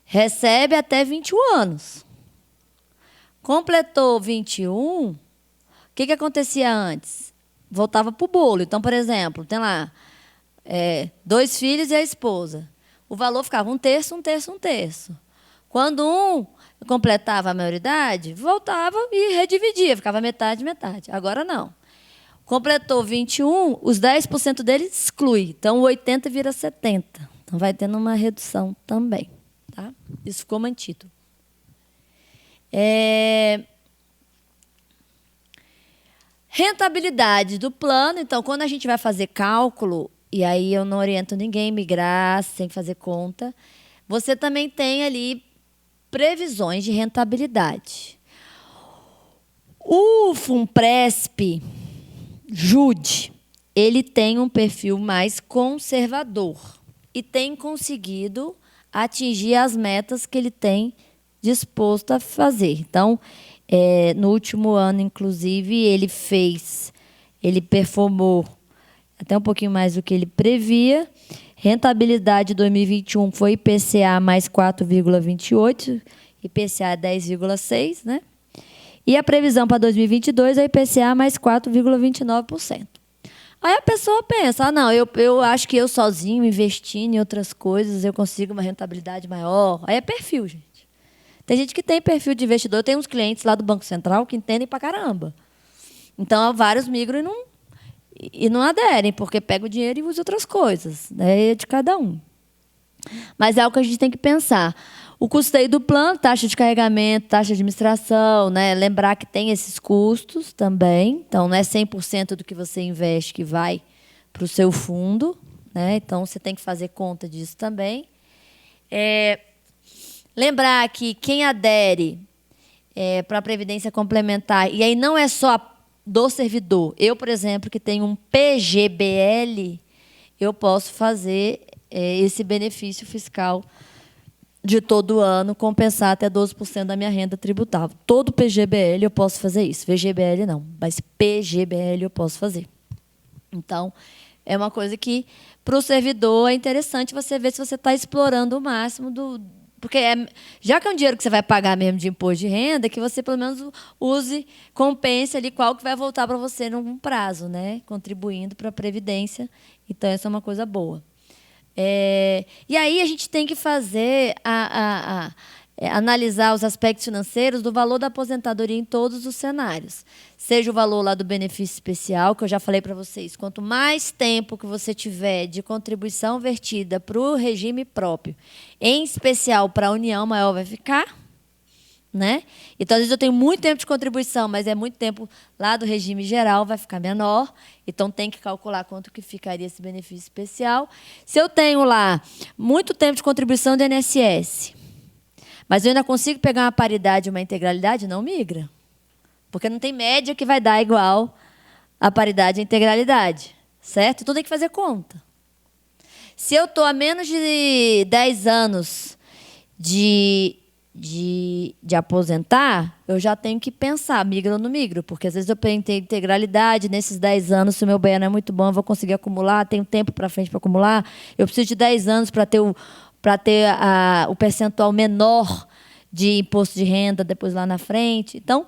recebe até 21 anos. Completou 21, o que acontecia antes? Voltava para o bolo. Então, por exemplo, tem lá 2 filhos e a esposa. O valor ficava 1/3, 1/3, 1/3. Quando um completava a maioridade, voltava e redividia, ficava metade, metade. Agora não. Completou 21, os 10% dele exclui. Então, o 80 vira 70. Então, vai tendo uma redução também. Tá? Isso ficou mantido. Rentabilidade do plano. Então, quando a gente vai fazer cálculo, e aí eu não oriento ninguém a migrar sem fazer conta, você também tem ali previsões de rentabilidade. O FUNPRESP JUDE, ele tem um perfil mais conservador e tem conseguido atingir as metas que ele tem disposto a fazer. Então, no último ano, inclusive, ele performou até um pouquinho mais do que ele previa. Rentabilidade de 2021 foi IPCA mais 4,28, IPCA 10,6, né? E a previsão para 2022 é IPCA mais 4,29%. Aí a pessoa pensa, não, eu acho que eu sozinho, investindo em outras coisas, eu consigo uma rentabilidade maior. Aí é perfil, gente. Tem gente que tem perfil de investidor, tem uns clientes lá do Banco Central que entendem pra caramba. Então, vários migram e não aderem, porque pega o dinheiro e usa outras coisas. É de cada um. Mas é algo que a gente tem que pensar. O custeio do plano, taxa de carregamento, taxa de administração, né? Lembrar que tem esses custos também. Então, não é 100% do que você investe que vai para o seu fundo, né? Então, você tem que fazer conta disso também. Lembrar que quem adere para a Previdência Complementar, e aí não é só do servidor. Eu, por exemplo, que tenho um PGBL, eu posso fazer esse benefício fiscal de todo ano, compensar até 12% da minha renda tributável. Todo PGBL eu posso fazer isso. VGBL não, mas PGBL eu posso fazer. Então, é uma coisa que, para o servidor, é interessante você ver se você está explorando o máximo do... Porque, já que é um dinheiro que você vai pagar mesmo de imposto de renda, que você, pelo menos, use, compense ali qual que vai voltar para você num prazo, né? Contribuindo para a Previdência. Então, essa é uma coisa boa. E aí a gente tem que fazer analisar os aspectos financeiros do valor da aposentadoria em todos os cenários. Seja o valor lá do benefício especial, que eu já falei para vocês, quanto mais tempo que você tiver de contribuição vertida para o regime próprio, em especial para a União, maior vai ficar. Né? Então, às vezes eu tenho muito tempo de contribuição, mas é muito tempo lá do regime geral, vai ficar menor. Então, tem que calcular quanto que ficaria esse benefício especial. Se eu tenho lá muito tempo de contribuição do INSS, mas eu ainda consigo pegar uma paridade, uma integralidade, não migra. Porque não tem média que vai dar igual a paridade e a integralidade. Certo? Então, tem que fazer conta. Se eu estou há menos de 10 anos de de aposentar, eu já tenho que pensar, migro ou não migro, porque às vezes eu tenho integralidade, nesses 10 anos, se o meu BE não é muito bom, eu vou conseguir acumular, tenho tempo para frente para acumular, eu preciso de 10 anos para ter o percentual menor de imposto de renda depois lá na frente. Então,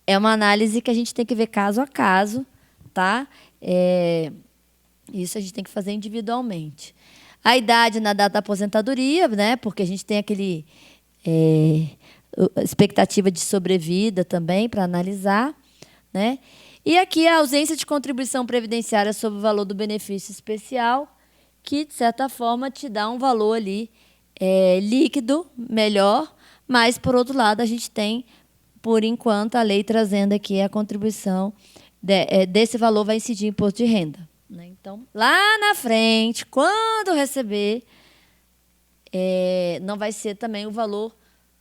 é uma análise que a gente tem que ver caso a caso, tá? Isso a gente tem que fazer individualmente. A idade na data da aposentadoria, né? Porque a gente tem aquele expectativa de sobrevida também para analisar, né? E aqui a ausência de contribuição previdenciária sobre o valor do benefício especial, que, de certa forma, te dá um valor ali líquido melhor, mas, por outro lado, a gente tem, por enquanto, a lei trazendo aqui a contribuição desse valor vai incidir em imposto de renda. Né? Então, lá na frente, quando receber, não vai ser também o valor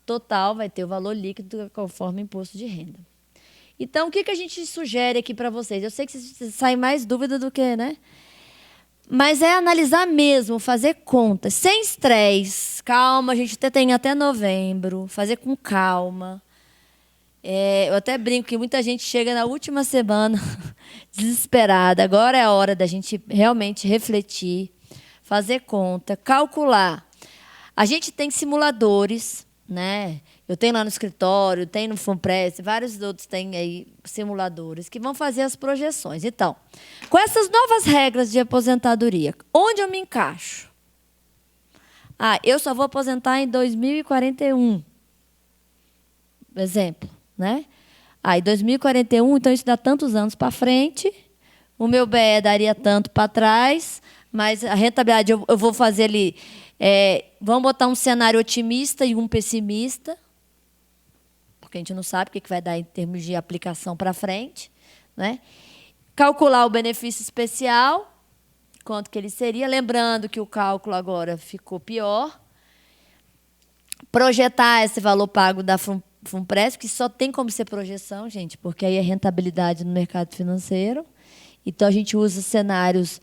total, vai ter o valor líquido conforme imposto de renda. Então, o que a gente sugere aqui para vocês? Eu sei que sai mais dúvida do que, né? Mas é analisar mesmo, fazer contas, sem estresse. Calma, a gente tem até novembro, fazer com calma. Eu até brinco que muita gente chega na última semana desesperada. Agora é a hora da gente realmente refletir, fazer conta, calcular. A gente tem simuladores, né? Eu tenho lá no escritório, tem no FUNPRESP, vários outros têm aí simuladores que vão fazer as projeções. Então, com essas novas regras de aposentadoria, onde eu me encaixo? Eu só vou aposentar em 2041. Exemplo, né? Em 2041, então isso dá tantos anos para frente, o meu BE daria tanto para trás, mas a rentabilidade eu vou fazer ali. Vamos botar um cenário otimista e um pessimista, porque a gente não sabe o que vai dar em termos de aplicação para frente. Né? Calcular o benefício especial, quanto que ele seria, lembrando que o cálculo agora ficou pior. Projetar esse valor pago da FUNPRESP, que só tem como ser projeção, gente, porque aí é rentabilidade no mercado financeiro. Então, a gente usa cenários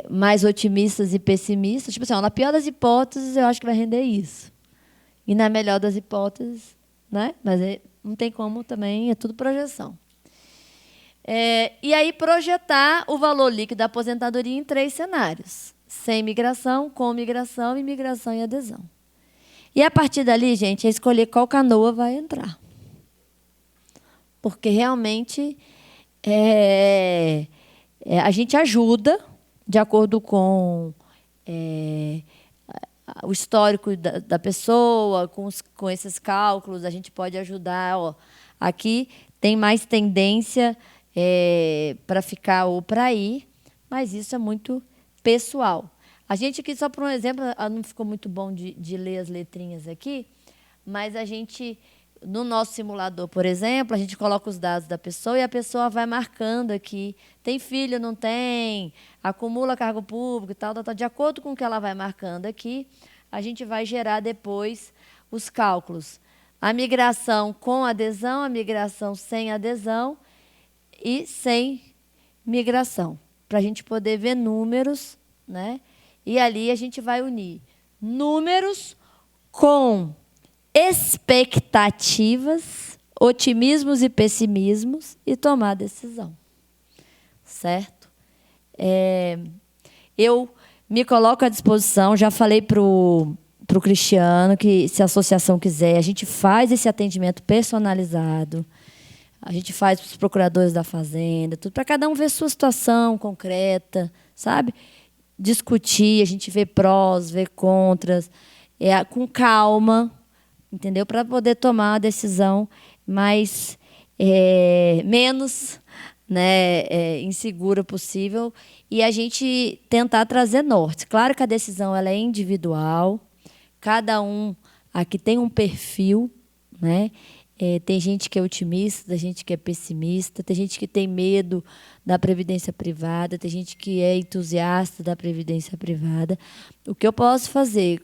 mais otimistas e pessimistas. Tipo assim, na pior das hipóteses, eu acho que vai render isso. E na melhor das hipóteses, né? Mas não tem como também, é tudo projeção. E aí, projetar o valor líquido da aposentadoria em 3 cenários. Sem migração, com migração e migração e adesão. E, a partir dali, gente, é escolher qual canoa vai entrar. Porque, realmente, a gente ajuda, de acordo com o histórico da pessoa, com esses cálculos, a gente pode ajudar. Aqui tem mais tendência para ficar ou para ir, mas isso é muito pessoal. A gente aqui, só por um exemplo, não ficou muito bom de ler as letrinhas aqui, mas a gente, no nosso simulador, por exemplo, a gente coloca os dados da pessoa e a pessoa vai marcando aqui, tem filho, não tem, acumula cargo público e tal. De acordo com o que ela vai marcando aqui, a gente vai gerar depois os cálculos. A migração com adesão, a migração sem adesão e sem migração, para a gente poder ver números, né? E ali a gente vai unir números com expectativas, otimismos e pessimismos e tomar decisão. Certo? Eu me coloco à disposição, já falei para o Cristiano que, se a associação quiser, a gente faz esse atendimento personalizado, a gente faz para os procuradores da Fazenda, tudo para cada um ver sua situação concreta, sabe? Discutir, a gente vê prós, vê contras, com calma, entendeu? Para poder tomar a decisão menos, né, insegura possível, e a gente tentar trazer norte. Claro que a decisão ela é individual, cada um aqui tem um perfil, né? Tem gente que é otimista, tem gente que é pessimista, tem gente que tem medo da previdência privada, tem gente que é entusiasta da previdência privada. O que eu posso fazer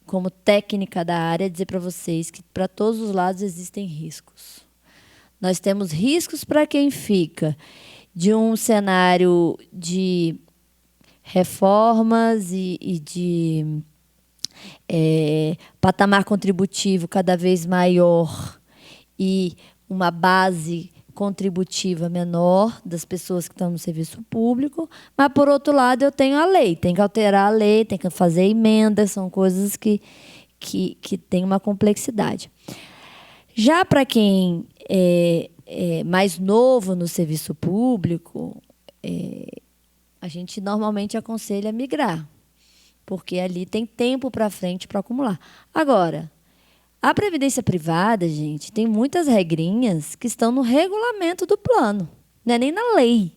como técnica da área é dizer para vocês que para todos os lados existem riscos. Nós temos riscos para quem fica de um cenário de reformas e de patamar contributivo cada vez maior e uma base contributiva menor das pessoas que estão no serviço público, mas, por outro lado, eu tenho a lei, tem que alterar a lei, tem que fazer emendas, são coisas que têm uma complexidade. Já para quem é mais novo no serviço público, a gente normalmente aconselha a migrar, porque ali tem tempo para frente para acumular. Agora, a previdência privada, gente, tem muitas regrinhas que estão no regulamento do plano, não é nem na lei.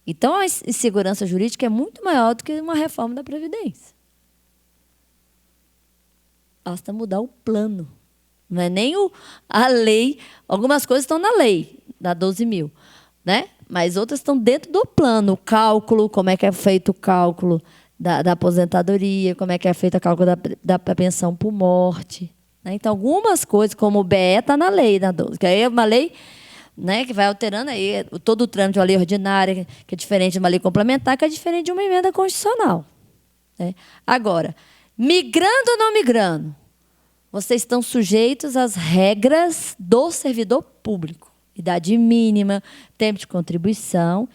Então, a insegurança jurídica é muito maior do que uma reforma da Previdência. Basta mudar o plano. Não é nem a lei. Algumas coisas estão na lei, da 12.000, né? Mas outras estão dentro do plano. O cálculo, como é que é feito o cálculo da aposentadoria, como é que é feito o cálculo da pensão por morte. Né? Então, algumas coisas, como o BE, está na lei, na 12, que aí é uma lei, né, que vai alterando aí todo o trâmite de uma lei ordinária, que é diferente de uma lei complementar, que é diferente de uma emenda constitucional. Né? Agora, migrando ou não migrando, vocês estão sujeitos às regras do servidor público. Idade mínima, tempo de contribuição.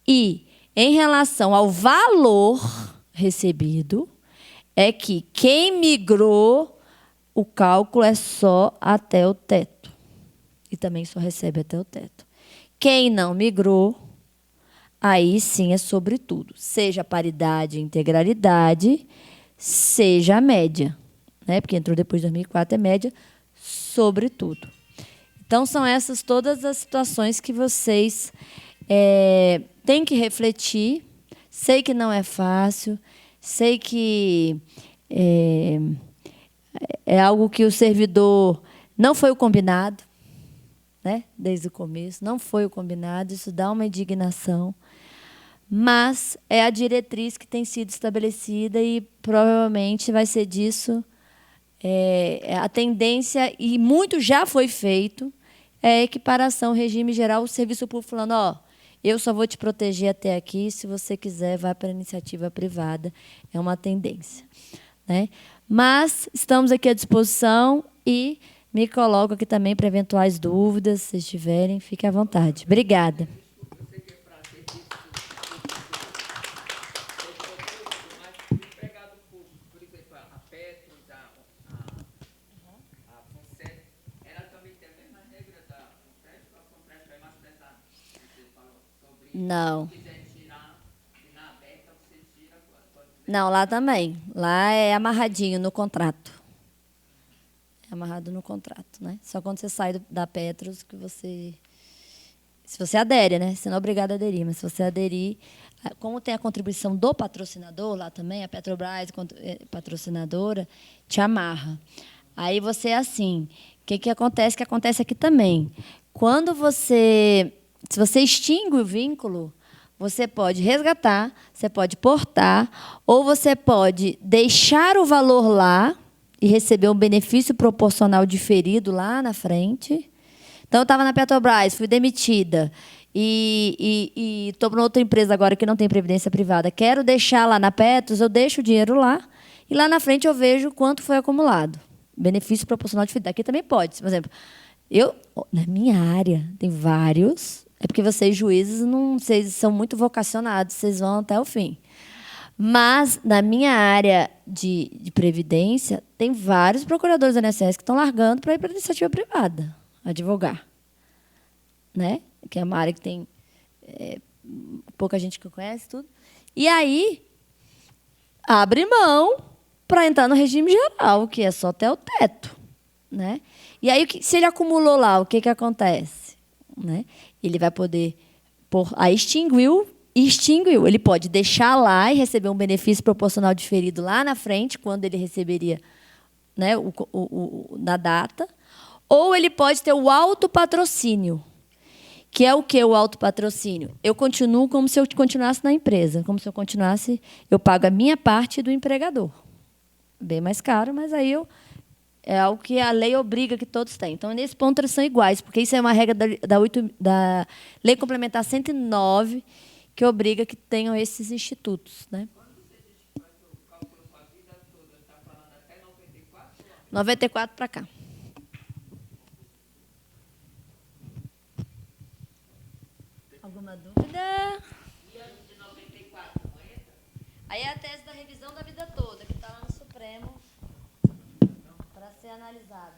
E, em relação ao valor recebido, é que quem migrou, o cálculo é só até o teto. E também só recebe até o teto. Quem não migrou, aí sim é sobre tudo. Seja a paridade e integralidade, seja a média. Né? Porque entrou depois de 2004, é média sobre tudo. Então, são essas todas as situações que vocês têm que refletir. Sei que não é fácil, sei que é algo que o servidor não foi o combinado, né? Desde o começo, não foi o combinado, isso dá uma indignação, mas é a diretriz que tem sido estabelecida e provavelmente vai ser disso a tendência, e muito já foi feito, é a equiparação ao regime geral, o serviço público falando, ó, eu só vou te proteger até aqui, se você quiser, vai para a iniciativa privada. É uma tendência. Né? Mas estamos aqui à disposição e me coloco aqui também para eventuais dúvidas, se tiverem, fique à vontade. Obrigada. Não. Não, lá também. Lá é amarradinho no contrato. É amarrado no contrato, né? Só quando você sai da Petros que você... Se você adere, né? Você não é obrigado a aderir, mas se você aderir... Como tem a contribuição do patrocinador lá também, a Petrobras, patrocinadora, te amarra. Aí você é assim. O que acontece? Que acontece aqui também. Quando você... Se você extingue o vínculo, você pode resgatar, você pode portar, ou você pode deixar o valor lá e receber um benefício proporcional diferido lá na frente. Então, eu estava na Petrobras, fui demitida, e estou para outra empresa agora que não tem previdência privada. Quero deixar lá na Petros, eu deixo o dinheiro lá, e lá na frente eu vejo quanto foi acumulado. Benefício proporcional diferido. Aqui também pode. Por exemplo, na minha área, tem vários... É porque vocês, juízes, vocês são muito vocacionados, vocês vão até o fim. Mas, na minha área de previdência, tem vários procuradores do INSS que estão largando para ir para a iniciativa privada, advogar. Né? Que é uma área que tem pouca gente que conhece, tudo. E aí, abre mão para entrar no regime geral, que é só até o teto. Né? E aí, se ele acumulou lá, o que acontece? Né? Ele vai poder extinguiu. Ele pode deixar lá e receber um benefício proporcional diferido lá na frente, quando ele receberia, né, na data. Ou ele pode ter o autopatrocínio. Que é o que o autopatrocínio? Eu continuo como se eu continuasse na empresa. Como se eu pago a minha parte do empregador. Bem mais caro, mas aí é algo que a lei obriga que todos tenham. Então, nesse ponto, eles são iguais, porque isso é uma regra da Lei Complementar 109, que obriga que tenham esses institutos. Né? Quando você diz que faz o cálculo com a vida toda, está falando até 94 para cá. Alguma dúvida? E ano de 94, não entra? Aí é a tese da revisão da vida toda, que está lá no Supremo para ser analisada.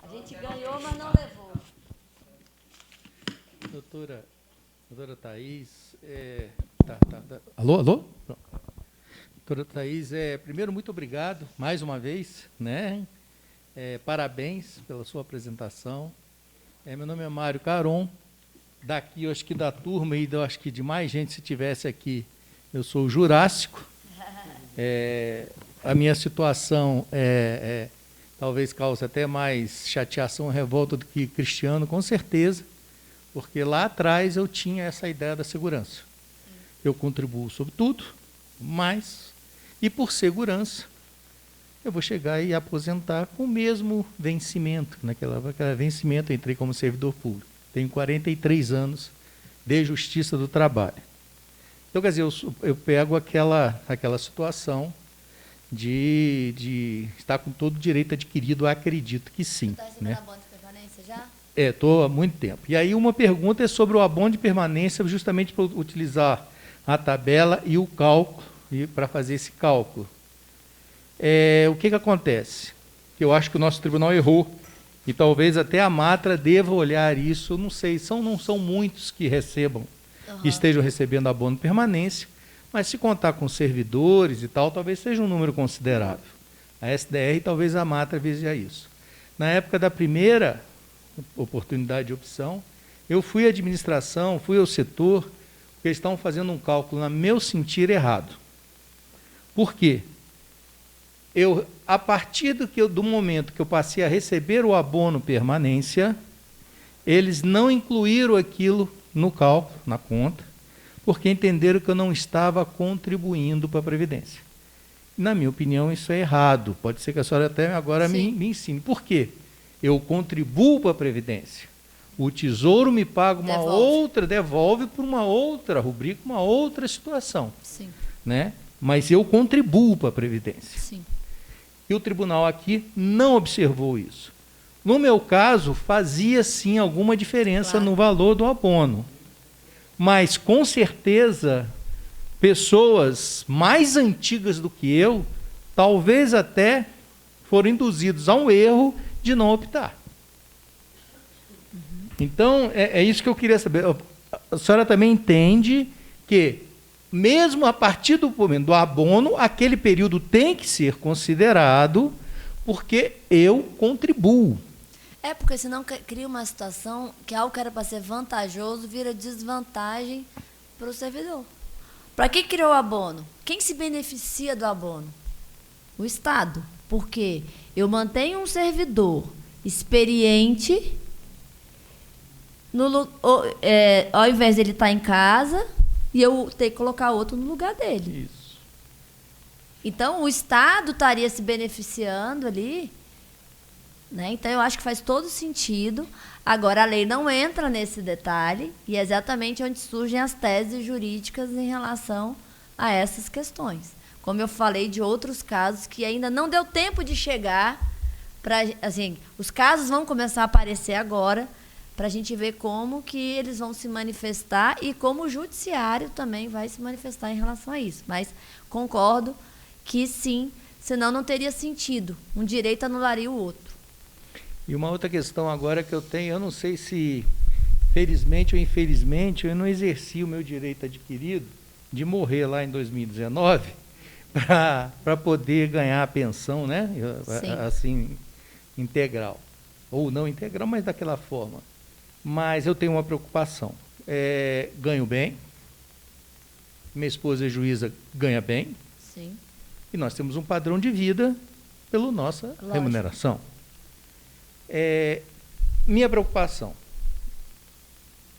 A gente ganhou, mas não levou. Doutora Thaís, alô? Pronto. Doutora Thaís, primeiro, muito obrigado, mais uma vez, né? Parabéns pela sua apresentação. Meu nome é Mário Caron, daqui, eu acho que da turma e eu acho que de mais gente, se tivesse aqui, eu sou o Jurássico. A minha situação talvez cause até mais chateação e revolta do que Cristiano, com certeza, porque lá atrás eu tinha essa ideia da segurança. Eu contribuo sobre tudo, mas, e por segurança, eu vou chegar e aposentar com o mesmo vencimento. Naquele vencimento, eu entrei como servidor público. Tenho 43 anos de Justiça do Trabalho. Então, quer dizer, eu pego aquela situação de estar com todo o direito adquirido, acredito que sim. Você está recebendo abono de permanência já? Estou há muito tempo. E aí uma pergunta é sobre o abono de permanência, justamente para utilizar a tabela e o cálculo, e para fazer esse cálculo. O que acontece? Eu acho que o nosso tribunal errou, e talvez até a Matra deva olhar isso, eu não sei, não são muitos que recebam, que estejam recebendo abono de permanência, mas se contar com servidores e tal, talvez seja um número considerável. A SDR, talvez a Matra veja isso. Na época da primeira oportunidade de opção, eu fui à administração, fui ao setor, porque eles estavam fazendo um cálculo, na meu sentir, errado. Por quê? A partir do momento que eu passei a receber o abono permanência, eles não incluíram aquilo no cálculo, na conta, porque entenderam que eu não estava contribuindo para a Previdência. Na minha opinião, isso é errado. Pode ser que a senhora até agora me ensine. Por quê? Eu contribuo para a Previdência. O Tesouro me paga devolve por uma outra rubrica, uma outra situação. Sim. Né? Mas eu contribuo para a Previdência. Sim. E o tribunal aqui não observou isso. No meu caso, fazia sim alguma diferença no valor do abono. Mas, com certeza, pessoas mais antigas do que eu, talvez até foram induzidos a um erro de não optar. Então, é isso que eu queria saber. A senhora também entende que, mesmo a partir do momento do abono, aquele período tem que ser considerado, porque eu contribuo. Porque senão cria uma situação que algo que era para ser vantajoso vira desvantagem para o servidor. Para quem criou o abono? Quem se beneficia do abono? O Estado. Porque eu mantenho um servidor experiente, ao invés de ele estar em casa, e eu ter que colocar outro no lugar dele. Isso. Então, o Estado estaria se beneficiando ali, né? Então, eu acho que faz todo sentido. Agora, a lei não entra nesse detalhe, e é exatamente onde surgem as teses jurídicas em relação a essas questões. Como eu falei de outros casos que ainda não deu tempo de chegar, assim, os casos vão começar a aparecer agora, para a gente ver como que eles vão se manifestar e como o judiciário também vai se manifestar em relação a isso. Mas concordo que sim, senão não teria sentido. Um direito anularia o outro. E uma outra questão agora que eu tenho, eu não sei se, felizmente ou infelizmente, eu não exerci o meu direito adquirido de morrer lá em 2019 para poder ganhar a pensão, né? Assim, integral. Ou não integral, mas daquela forma. Mas eu tenho uma preocupação. Ganho bem, minha esposa é juíza, ganha bem. Sim. E nós temos um padrão de vida pela nossa remuneração. Minha preocupação,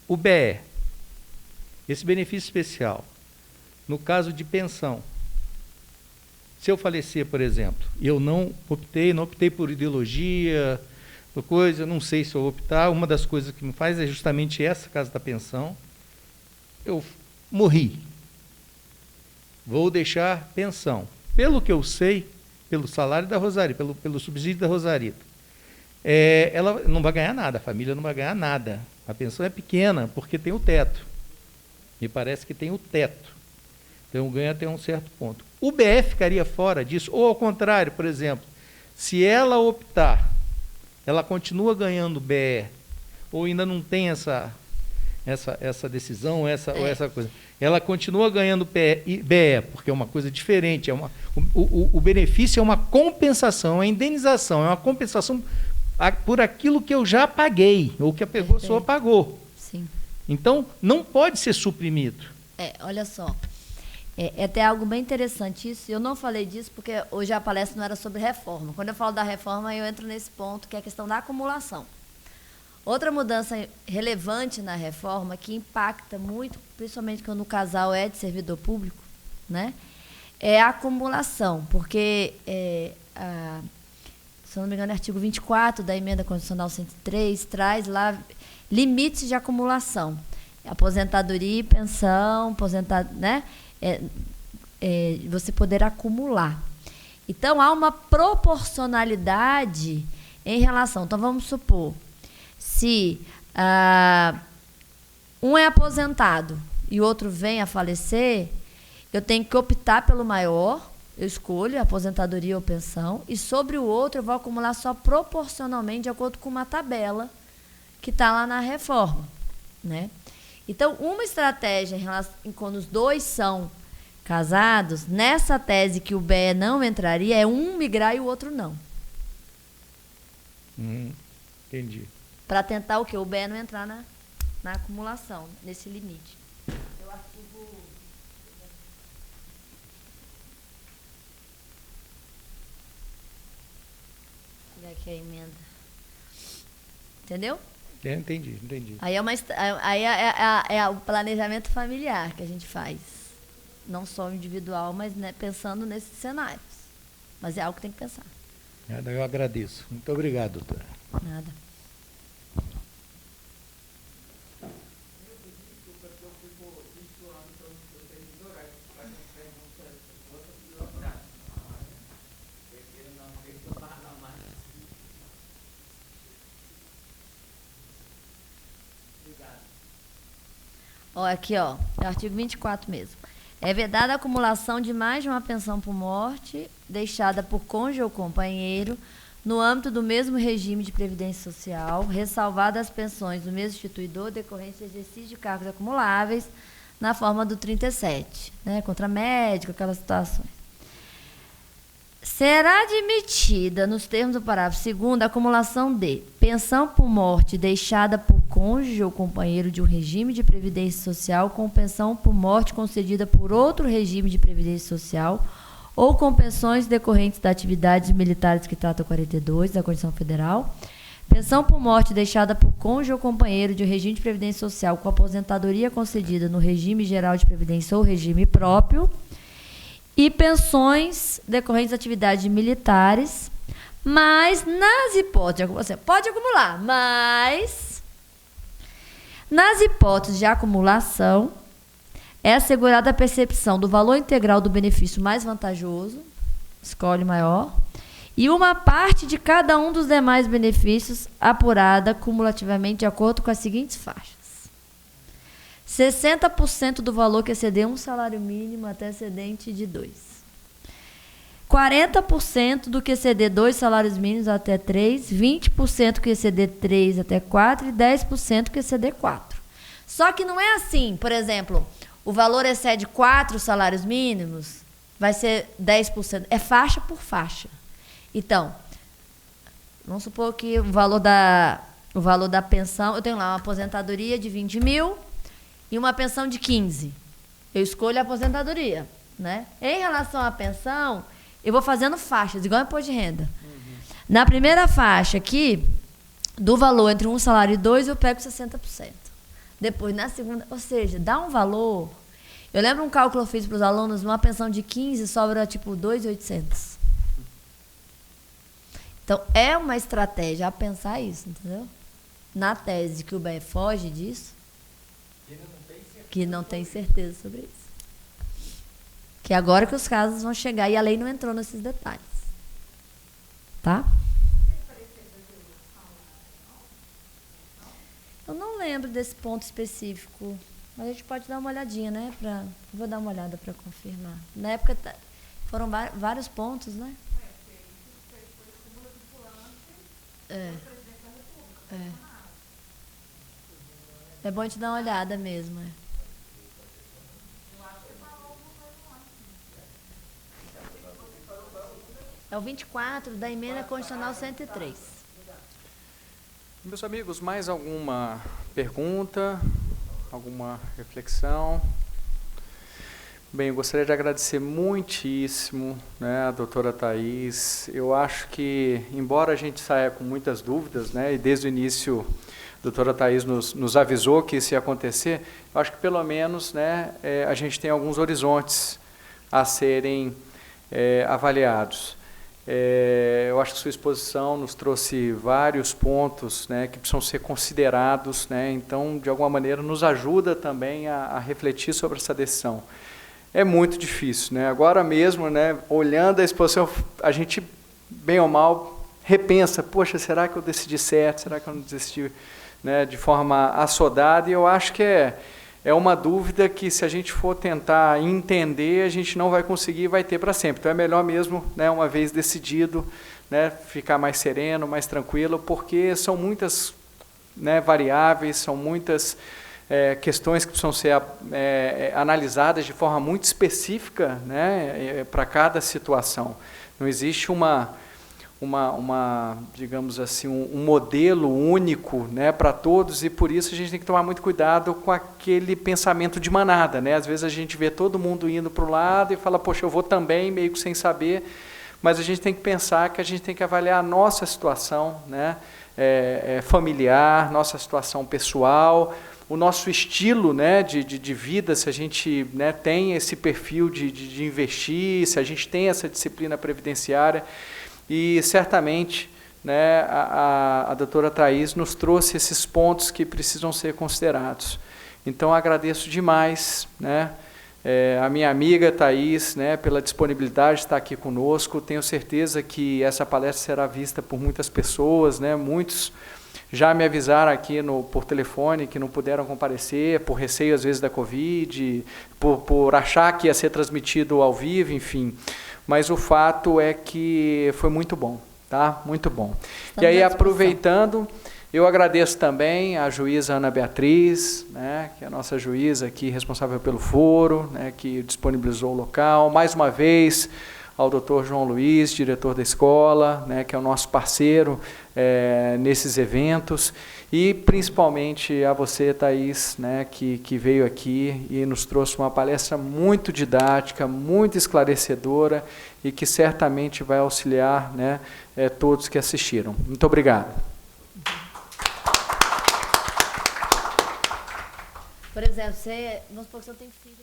o BE, esse benefício especial, no caso de pensão, se eu falecer, por exemplo, eu não optei por ideologia, por coisa, não sei se eu optar, uma das coisas que me faz é justamente essa, caso da pensão, eu morri, vou deixar pensão. Pelo que eu sei, pelo salário da Rosarita, pelo subsídio da Rosarita, ela não vai ganhar nada, a família não vai ganhar nada. A pensão é pequena porque tem o teto. Me parece que tem o teto. Então ganha até um certo ponto. O BE ficaria fora disso, ou ao contrário, por exemplo, se ela optar, ela continua ganhando BE, ou ainda não tem essa decisão, ou essa coisa. Ela continua ganhando BE, porque é uma coisa diferente. O benefício é uma compensação, é uma indenização, é uma compensação por aquilo que eu já paguei, ou que a pessoa pagou. Sim. Então, não pode ser suprimido. Olha só. É até algo bem interessante isso. Eu não falei disso porque hoje a palestra não era sobre reforma. Quando eu falo da reforma, eu entro nesse ponto, que é a questão da acumulação. Outra mudança relevante na reforma, que impacta muito, principalmente quando o casal é de servidor público, né, é a acumulação. Porque, se eu não me engano, o artigo 24 da Emenda Constitucional 103 traz lá limites de acumulação. Aposentadoria e pensão, né? Você poder acumular. Então, há uma proporcionalidade em relação. Então, vamos supor, se um é aposentado e o outro vem a falecer, eu tenho que optar pelo maior, eu escolho a aposentadoria ou pensão, e sobre o outro eu vou acumular só proporcionalmente de acordo com uma tabela que está lá na reforma, né? Então, uma estratégia quando os dois são casados, nessa tese que o BE não entraria, é um migrar e o outro não. Entendi. Para tentar o quê? O BE não entrar na acumulação, nesse limite. É o artigo... Olha aqui a emenda. Entendeu? Entendi. Aí é o planejamento familiar que a gente faz. Não só individual, mas, né, pensando nesses cenários. Mas é algo que tem que pensar. Eu agradeço. Muito obrigado, doutora. Nada. Aqui, ó, é o artigo 24 mesmo. É vedada a acumulação de mais de uma pensão por morte deixada por cônjuge ou companheiro no âmbito do mesmo regime de previdência social, ressalvadas as pensões do mesmo instituidor decorrente do exercício de cargos acumuláveis na forma do 37, né, contra médico, aquelas situações. Será admitida, nos termos do parágrafo 2º, a acumulação de pensão por morte deixada por cônjuge ou companheiro de um regime de previdência social com pensão por morte concedida por outro regime de previdência social ou com pensões decorrentes das atividades militares que trata o 42 da Constituição Federal, pensão por morte deixada por cônjuge ou companheiro de um regime de previdência social com aposentadoria concedida no regime geral de previdência ou regime próprio, e pensões decorrentes de atividades militares, mas nas hipóteses, você pode acumular, mas nas hipóteses de acumulação, é assegurada a percepção do valor integral do benefício mais vantajoso, escolhe maior, e uma parte de cada um dos demais benefícios apurada cumulativamente de acordo com as seguintes faixas. 60% do valor que exceder um salário mínimo até excedente de 2. 40% do que exceder 2 salários mínimos até 3, 20% que exceder 3 até 4 e 10% que exceder 4. Só que não é assim, por exemplo, o valor excede 4 salários mínimos, vai ser 10%. É faixa por faixa. Então, vamos supor que o valor da pensão, eu tenho lá uma aposentadoria de 20 mil, e uma pensão de 15. Eu escolho a aposentadoria, né? Em relação à pensão, eu vou fazendo faixas, igual imposto de renda. Na primeira faixa aqui, do valor entre um salário e 2, eu pego 60%. Depois, na segunda, ou seja, dá um valor. Eu lembro um cálculo que eu fiz para os alunos, uma pensão de 15 sobra tipo 2.800. Então, é uma estratégia a pensar isso, entendeu? Na tese que o BE foge disso, que não tem certeza sobre isso. Que agora que os casos vão chegar, e a lei não entrou nesses detalhes. tá? Eu não lembro desse ponto específico, mas a gente pode dar uma olhadinha, né? Vou dar uma olhada para confirmar. Na época foram vários pontos, né? É bom a gente dar uma olhada mesmo. É o 24 da emenda constitucional 103. Meus amigos, mais alguma pergunta? Alguma reflexão? Bem, eu gostaria de agradecer muitíssimo, né, a doutora Thaís. Eu acho que, embora a gente saia com muitas dúvidas, né, e desde o início a doutora Thaís nos avisou que isso ia acontecer, eu acho que pelo menos, né, a gente tem alguns horizontes a serem avaliados. Eu acho que sua exposição nos trouxe vários pontos, né, que precisam ser considerados, né, então, de alguma maneira, nos ajuda também a refletir sobre essa decisão. É muito difícil, né? Agora mesmo, né, olhando a exposição, a gente, bem ou mal, repensa, poxa, será que eu decidi certo? Será que eu não decidi, né, de forma assodada? E eu acho que é uma dúvida que, se a gente for tentar entender, a gente não vai conseguir e vai ter para sempre. Então, é melhor mesmo, né, uma vez decidido, né, ficar mais sereno, mais tranquilo, porque são muitas, né, variáveis, são muitas questões que precisam ser analisadas de forma muito específica, né, para cada situação. Não existe digamos assim, um modelo único, né, para todos, e por isso a gente tem que tomar muito cuidado com aquele pensamento de manada, né? Às vezes a gente vê todo mundo indo para o lado e fala, poxa, eu vou também, meio que sem saber, mas a gente tem que pensar que a gente tem que avaliar a nossa situação, né, familiar, nossa situação pessoal, o nosso estilo, né, de vida, se a gente, né, tem esse perfil de investir, se a gente tem essa disciplina previdenciária. E, certamente, né, a doutora Thaís nos trouxe esses pontos que precisam ser considerados. Então, agradeço demais, né, a minha amiga Thaís, né, pela disponibilidade de estar aqui conosco. Tenho certeza que essa palestra será vista por muitas pessoas, né, muitos já me avisaram aqui por telefone que não puderam comparecer, por receio, às vezes, da Covid, por achar que ia ser transmitido ao vivo, enfim. Mas o fato é que foi muito bom, tá? Muito bom. E aí, aproveitando, eu agradeço também a juíza Ana Beatriz, né, que é a nossa juíza aqui, responsável pelo foro, né, que disponibilizou o local. Mais uma vez, ao doutor João Luiz, diretor da escola, né, que é o nosso parceiro nesses eventos, e principalmente a você, Thaís, né, que veio aqui e nos trouxe uma palestra muito didática, muito esclarecedora e que certamente vai auxiliar, né, todos que assistiram. Muito obrigado. Por exemplo, vamos supor que você tem filho,